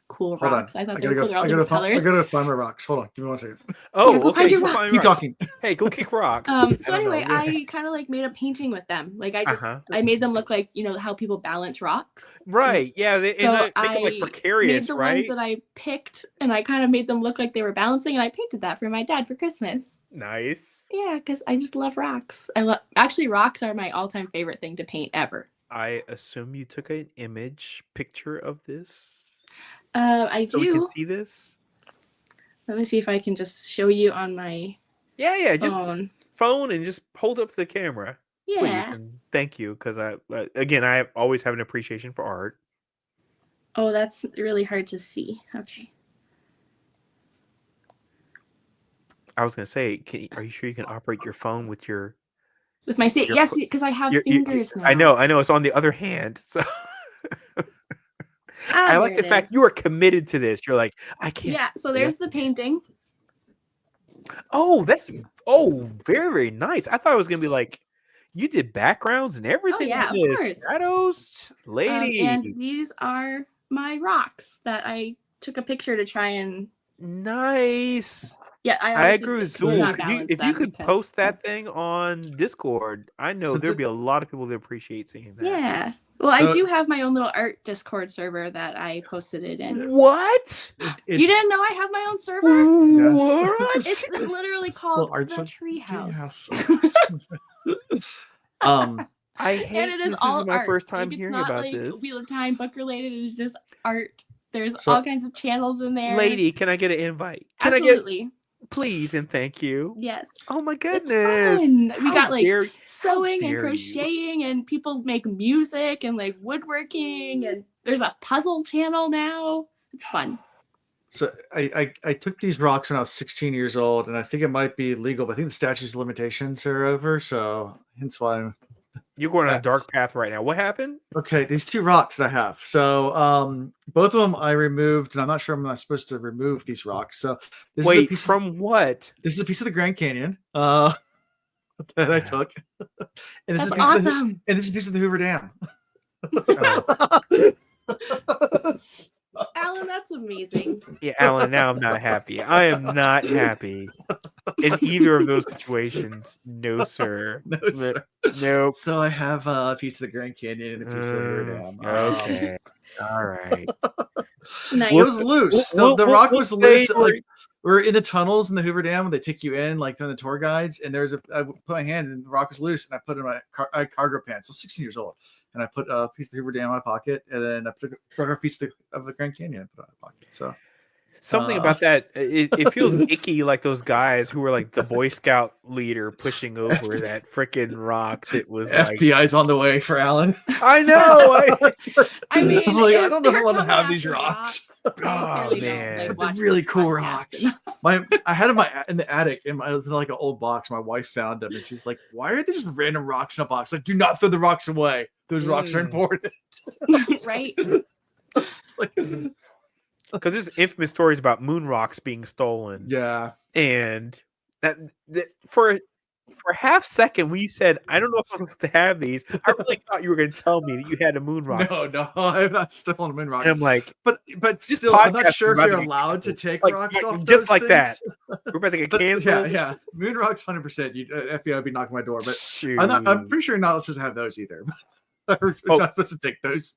cool Hold rocks. on. I thought they were cool. They're all I different gotta colors. find my rocks. Hold on. Give me 1 second. Oh, Yeah, go okay. find your go rock. find Keep rock. talking. Hey, go kick rocks. So I don't anyway, know. I kind of made a painting with them. Like I made them look like how people balance rocks. Right. Yeah. They So make it like I precarious, made the right? ones that I picked, and I kind of made them look like they were balancing, and I painted that for my dad for Christmas. Nice. Yeah, because I just love rocks. Actually, rocks are my all-time favorite thing to paint ever. I assume you took an image picture of this. I So we can do. see this. Let me see if I can just show you on my Yeah. Just phone. phone and just hold up to the camera, Yeah. please, and thank you, because I always have an appreciation for art. Oh, that's really hard to see. Okay. I was gonna say, are you sure you can operate your phone with your? With my yes, because I have fingers now. I know. It's on the other hand, so. I like the fact you are committed to this. You're like, I can't. Yeah. So there's the painting. Oh, very, very nice. I thought it was gonna be like you did backgrounds and everything. Yeah, with of this. course. Shadows, lady. And these are my rocks that I took a picture to try and. Nice. Yeah, I agree with could not Zool. balance If you them could because post that that's- thing on Discord, I know So there'd be a lot of people that appreciate seeing that. Yeah. Well, I So- do have my own little art Discord server that I posted it in. What? You didn't know I have my own server? What? It's literally called Little art the center? Treehouse. I hate And it is this all is my art. first time Like, hearing it's not about like this. Wheel of Time book related. It is just art. There's So- all kinds of channels in there. Lady, can I get an invite? Can Absolutely. please and thank you? Yes. Oh my It's goodness. fun. We How got like dare- sewing and dare you. crocheting, and people make music and like woodworking, and there's a puzzle channel now. It's fun. So I took these rocks when I was 16 years old, and I think it might be legal, but I think the statutes of limitations are over, so hence why I'm You're going on a dark path right now. What happened? okay. These two rocks that I have. So both of them I removed, and I'm not sure I'm not supposed to remove these rocks. So this is a Wait, piece from what? this is a piece of the Grand Canyon that I took. And this That's is a piece of the, awesome. and this is a piece of the Hoover Dam. Alan, that's amazing. Yeah, Alan, now I'm not happy. I am not happy in either of those situations. No, sir. No, sir. Nope. So I have a piece of the Grand Canyon and a piece of the Hoover Dam. Okay. All right. Nice. It was loose. The rock was loose. Like we're in the tunnels in the Hoover Dam, and they take you in, like on the tour guides. And I put my hand, and the rock was loose, and I put it in my cargo pants. So 16 years old, and I put a piece of the Hoover Dam in my pocket, and then I put a piece of the Grand Canyon and put it in my pocket. So something about that, it feels icky, like those guys who were like the Boy Scout leader pushing over that freaking rock that was like, FBI's on the way for Alan. I know. I mean, I'm like, I if don't know if they're I'll let them have coming these after rocks. they Oh, clearly don't, man. like, They're watch really this cool podcast rocks. enough. I had them in the attic, and I was in like an old box. My wife found them, and she's like, "Why are there just random rocks in a box? Like, do not throw the rocks away. Those rocks are important." Right? It's like, Because there's infamous stories about moon rocks being stolen. yeah. And that for half second when you said, I don't know if I'm supposed to have these, I really thought you were going to tell me that you had a moon rock. No, I'm not stolen a moon rock. And I'm like, But This still, I'm podcast not sure is if about you're to get allowed to canceled. take Like, rocks off just those like that. things. we're about to get But, canceled. yeah. Moon rocks, 100%. FBI would be knocking my door, but Shoot. I'm pretty sure you're not supposed to have those either. We're Oh. not supposed to take those.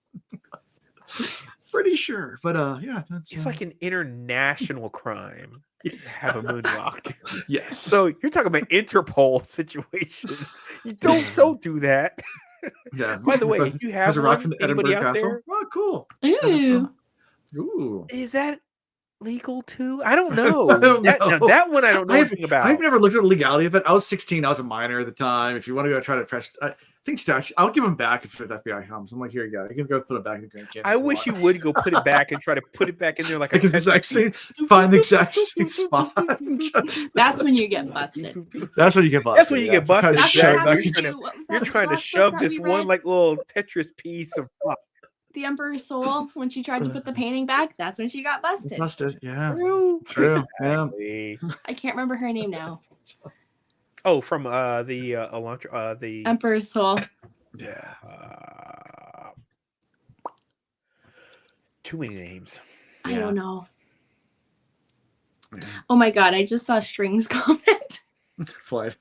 Pretty sure, but yeah, that's It's like an international crime to have a moon rock. yes. So you're talking about Interpol situations. You don't do that. Yeah. By the way, if you have Has a rock one, from the anybody Edinburgh out Castle. there, Oh, cool. Ooh. Ooh. is that legal too? I don't I know. don't Now know. that one I don't know anything about. I've never looked at the legality of it. I was 16. I was a minor at the time. If you want to go try to press, I think statute. I'll give them back if the FBI comes. I'm like, here you go. You can go put it back in the Grand Canyon. I wish you would go put it back and try to put it back in there like a Like the exact same, find the exact same spot. That's when you get busted. That's when you get busted. That's when you get busted. That's Exactly. what happened You're to, what was You're that trying to last book shove that this we one read? like little Tetris piece of rock. The Emperor's Soul, when she tried to put the painting back, that's when she got busted. Busted, yeah. True. Yeah. I can't remember her name now. Oh, from the Elantra, the Emperor's Soul. Yeah. Too many names. I Yeah. don't know. Yeah. Oh my god, I just saw String's comment. Flight.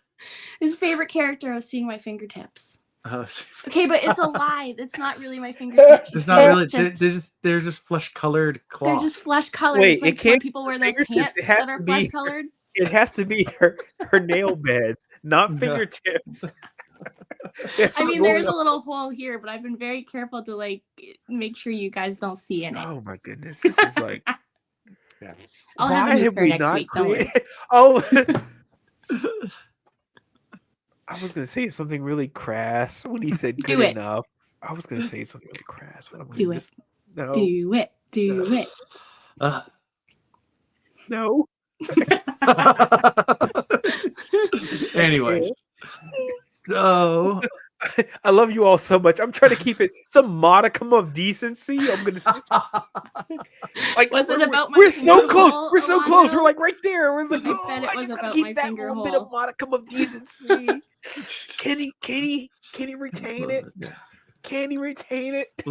His favorite character of Seeing My Fingertips. Uh, Okay, but it's a lie. It's not really my fingertips. it's not really. Just, They're just flesh-colored they're cloth. just flesh colored. Wait, It's like it can't when people wear those fingertips. pants It has that are to be- flesh colored. It has to be her nail beds, not Yeah. fingertips. That's I what mean, we're there's going a little hole here, but I've been very careful to like make sure you guys don't see in it. Oh my goodness, this is like. I'll have a Why new have pair we next not week. Don't worry. created? Oh, I was gonna say something really crass when he said Do good it. enough. I was gonna say something really crass. When Do he it. just- No, Do it. Do it. no. Anyways, so I love you all so much. I'm trying to keep it some modicum of decency. I'm gonna say, like, Was it about my we're so finger close. hole, We're so close. Alonzo? We're like right there. We're like, I oh, bet it I was just gotta about keep my that finger little bit hole. of modicum of decency. Can he retain it? Can he retain it? a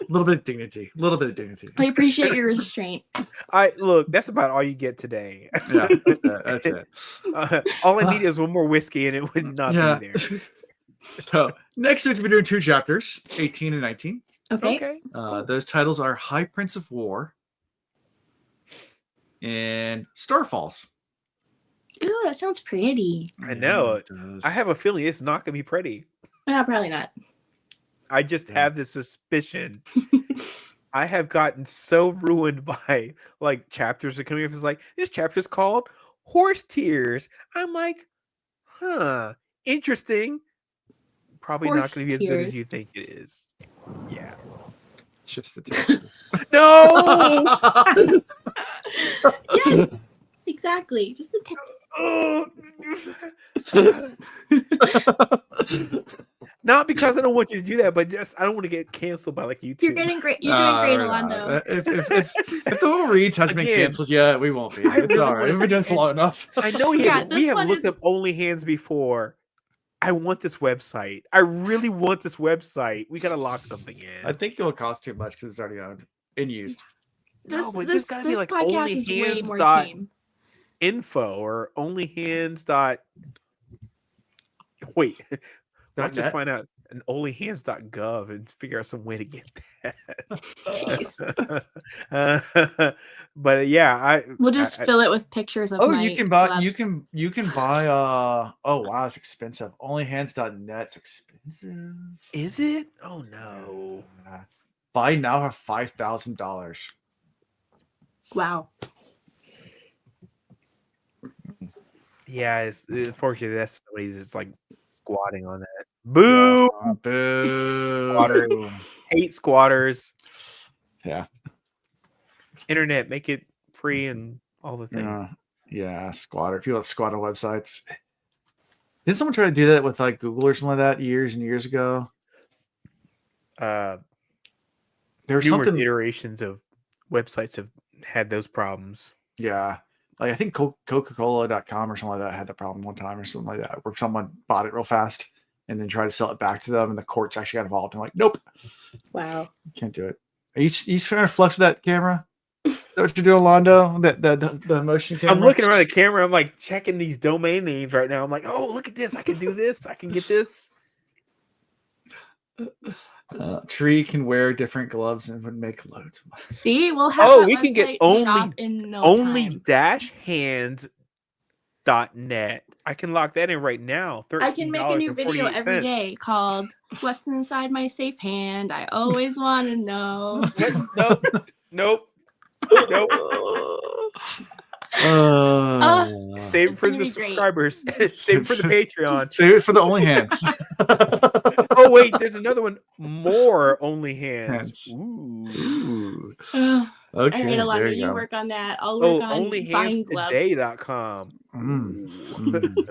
little bit of dignity. A little bit of dignity. I appreciate your restraint. Look. That's about all you get today. Yeah, that's it. All I need is one more whiskey, and it would not Yeah. be there. So next week we're doing 2 chapters, 18 and 19. Okay. Those titles are High Prince of War and Starfalls. Ooh, that sounds pretty. I know. it does. I have a feeling it's not gonna be pretty. Yeah, probably not. I just Yeah. have this suspicion. I have gotten so ruined by like chapters that coming up. It's like this chapter's called Horse Tears. I'm like, huh, interesting. Probably not Horse going to be as good as tears. you think it is. Yeah. It's just the test. No. Yes, exactly. Just the text. Not because I don't want you to do that, but just I don't want to get canceled by like YouTube. You're getting great. You're doing great, Orlando. If the whole reads hasn't been Again, canceled yet, we won't be. I It's really all right. wanna We've been doing this say- long enough. I know we Yeah, have this one looked is- up Only Hands before. I want this website. I really want this website. We gotta lock something in. I think it'll cost too much because it's already owned and used. No, but there's gotta be this like podcast is way more onlyhands.info team. or onlyhands dot. Wait, I'll just .net? find out an onlyhands.gov and figure out some way to get that. But yeah, We'll just fill it with pictures of Oh, my you can buy. gloves. You can buy. Oh wow, it's expensive. Onlyhands.net's expensive. is it? Oh no. Buy now for $5,000. Wow. Yeah, it's unfortunately that's somebody's just like squatting on that. Boo! Boo! Squatter. Hate squatters. Yeah. Internet, make it free and all the things. Yeah, squatter. People that squat on websites. Didn't someone try to do that with like Google or something like that years and years ago? Uh, There was numerous something. iterations of websites have had those problems. Yeah. Like I think Coca-Cola.com or something like that had the problem one time or something like that, where someone bought it real fast and then tried to sell it back to them, and the courts actually got involved. I'm like, nope, Wow. can't do it. Are you trying to flex with that camera? Is that what you're doing, Londo? The motion camera? I'm looking around the camera. I'm like checking these domain names right now. I'm like, oh, look at this. I can do this. I can get this. Tree can wear different gloves and would make loads of money. See, we'll have. Oh, that we can get website shop in no only time. dash hands .net. I can lock that in right now. I can make a new video every $13.48. day called "What's Inside My Safe Hand." I always want to know. Nope. Save it It's for gonna the be great. subscribers. Save it for the Patreon. Save it for the only hands. Oh wait, there's another one. More only hands. Hands. Ooh. Okay, All right, Alana, there you go. work on that. I'll work on buying gloves. Onlyhandstoday.com. Mm.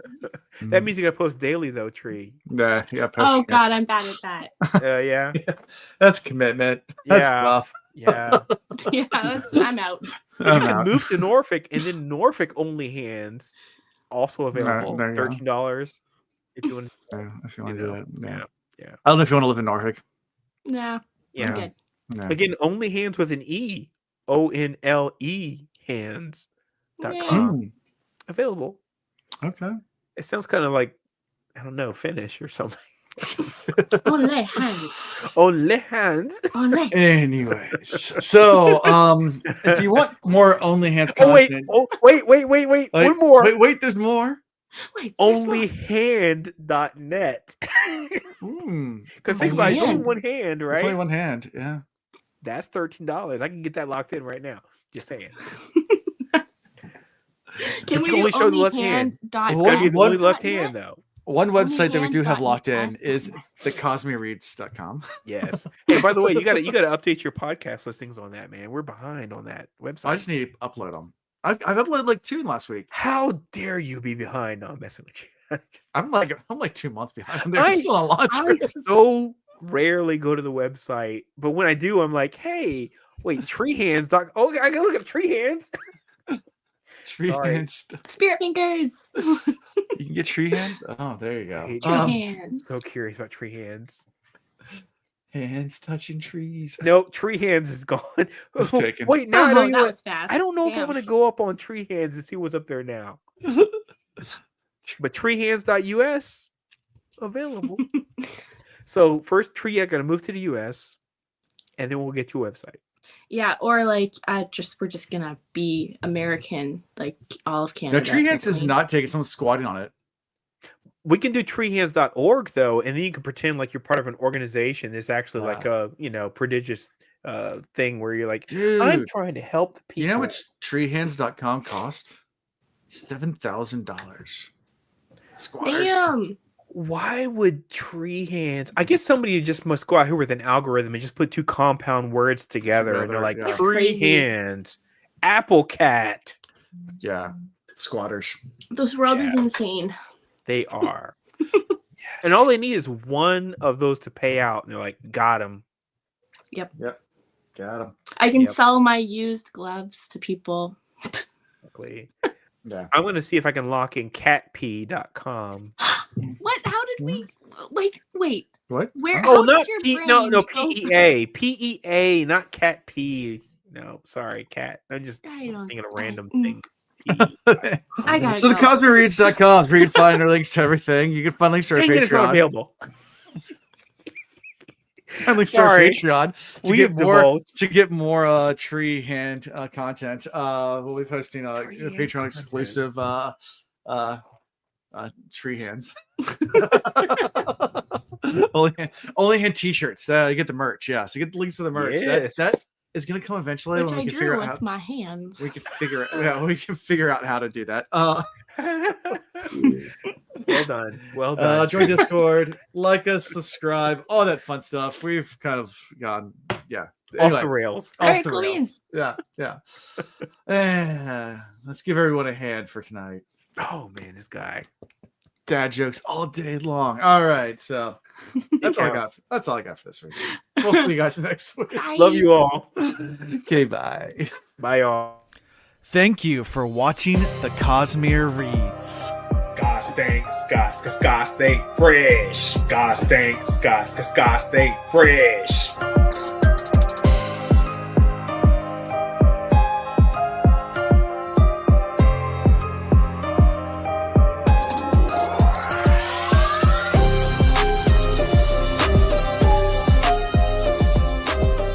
That means you gotta post daily though, Tree. Yeah, Oh God, I'm bad at that. Yeah. That's commitment. That's Yeah. tough. Yeah. Yeah, I'm out. You can move to Norfolk, and then Norfolk only hands also available. There you go. $13 if you want. If you want to do that, Yeah. I don't know if you want to live in Norfolk. No, Yeah. I'm good. Yeah. Again, only hands with an E. ONLE hands.com. Mm. Available. Okay. It sounds kind of like, I don't know, Finnish or something. Only hands. Only hands. Only. Anyways, so if you want more only hands Oh wait! content, Wait! One more. Wait, there's more. Wait, there's more. Onlyhand.net. Because think about it, it's only one hand, right? It's only one hand. Yeah. That's $13. I can get that locked in right now. Just saying. Can But we you only show the left hand. It's got to be the only left hand, though. One website that we do have Onlyhands.net. locked in is thecosmereads.com. Yes. Hey, by the way, you got to update your podcast listings on that, man. We're behind on that website. I just need to upload them. I've uploaded like 2 last week. How dare you be behind? No, I'm messing with you. I'm like 2 months behind. They're still on launch. I so rarely go to the website, but when I do, I'm like, hey, wait, tree hands. Oh, I can look up tree hands. Tree hands. Spirit fingers. You can get tree hands. Oh, there you go. Tree hands. So curious about tree hands. Hands touching trees. No, tree hands is gone. It's taken. Wait, now I don't that even. was fast. I don't know if I Damn. want to go up on tree hands and see what's up there now. But treehands.us available. So first, Tree, I gotta move to the US, and then we'll get your website. Yeah, or like we're just gonna be American, like all of Canada. No, tree hands does not take it. Someone's squatting on it. We can do treehands.org though, and then you can pretend like you're part of an organization. It's actually like a prodigious thing where you're like, dude, I'm trying to help the people. You know how much treehands.com cost? $7,000. Squatters. Damn. Why would tree hands? I guess somebody just must go out here with an algorithm and just put 2 compound words together and they're like, tree hands, apple cat. Yeah, squatters. This world is insane. They are. And all they need is one of those to pay out. And they're like, got him. Yep. Got him. I can sell my used gloves to people. Exactly. Yeah. I'm going to see if I can lock in catp.com. What? How did we? Wait. What? Where? Oh, how not did your no, brain go PEA. PEA, not cat P. No, sorry, cat. I'm just thinking a random thing. I got So the CosmeReads.com is where you can find our links to everything. You can find links to our Patreon. It's not available. And links to our Patreon to get more tree hand content. We'll be posting Patreon exclusive tree hands. only hand t-shirts. You get the merch. Yeah, so you get the links to the merch. Yes. That is going to come eventually. Which when we I can figure drew out with my hands. We can figure it. Yeah, we can figure out how to do that. Well done. Join Discord, like us, subscribe, all that fun stuff. We've kind of gone, off the rails. Off the rails. Yeah. Let's give everyone a hand for tonight. Oh man, this guy. Dad jokes all day long. All right, so that's all I got. That's all I got for this week. We'll see you guys next week. Bye. Love you all. Okay, bye. Bye, y'all. Thank you for watching the Cosmere Reads. Gosh dang, gosh dang fresh. Gosh dang, gosh dang fresh.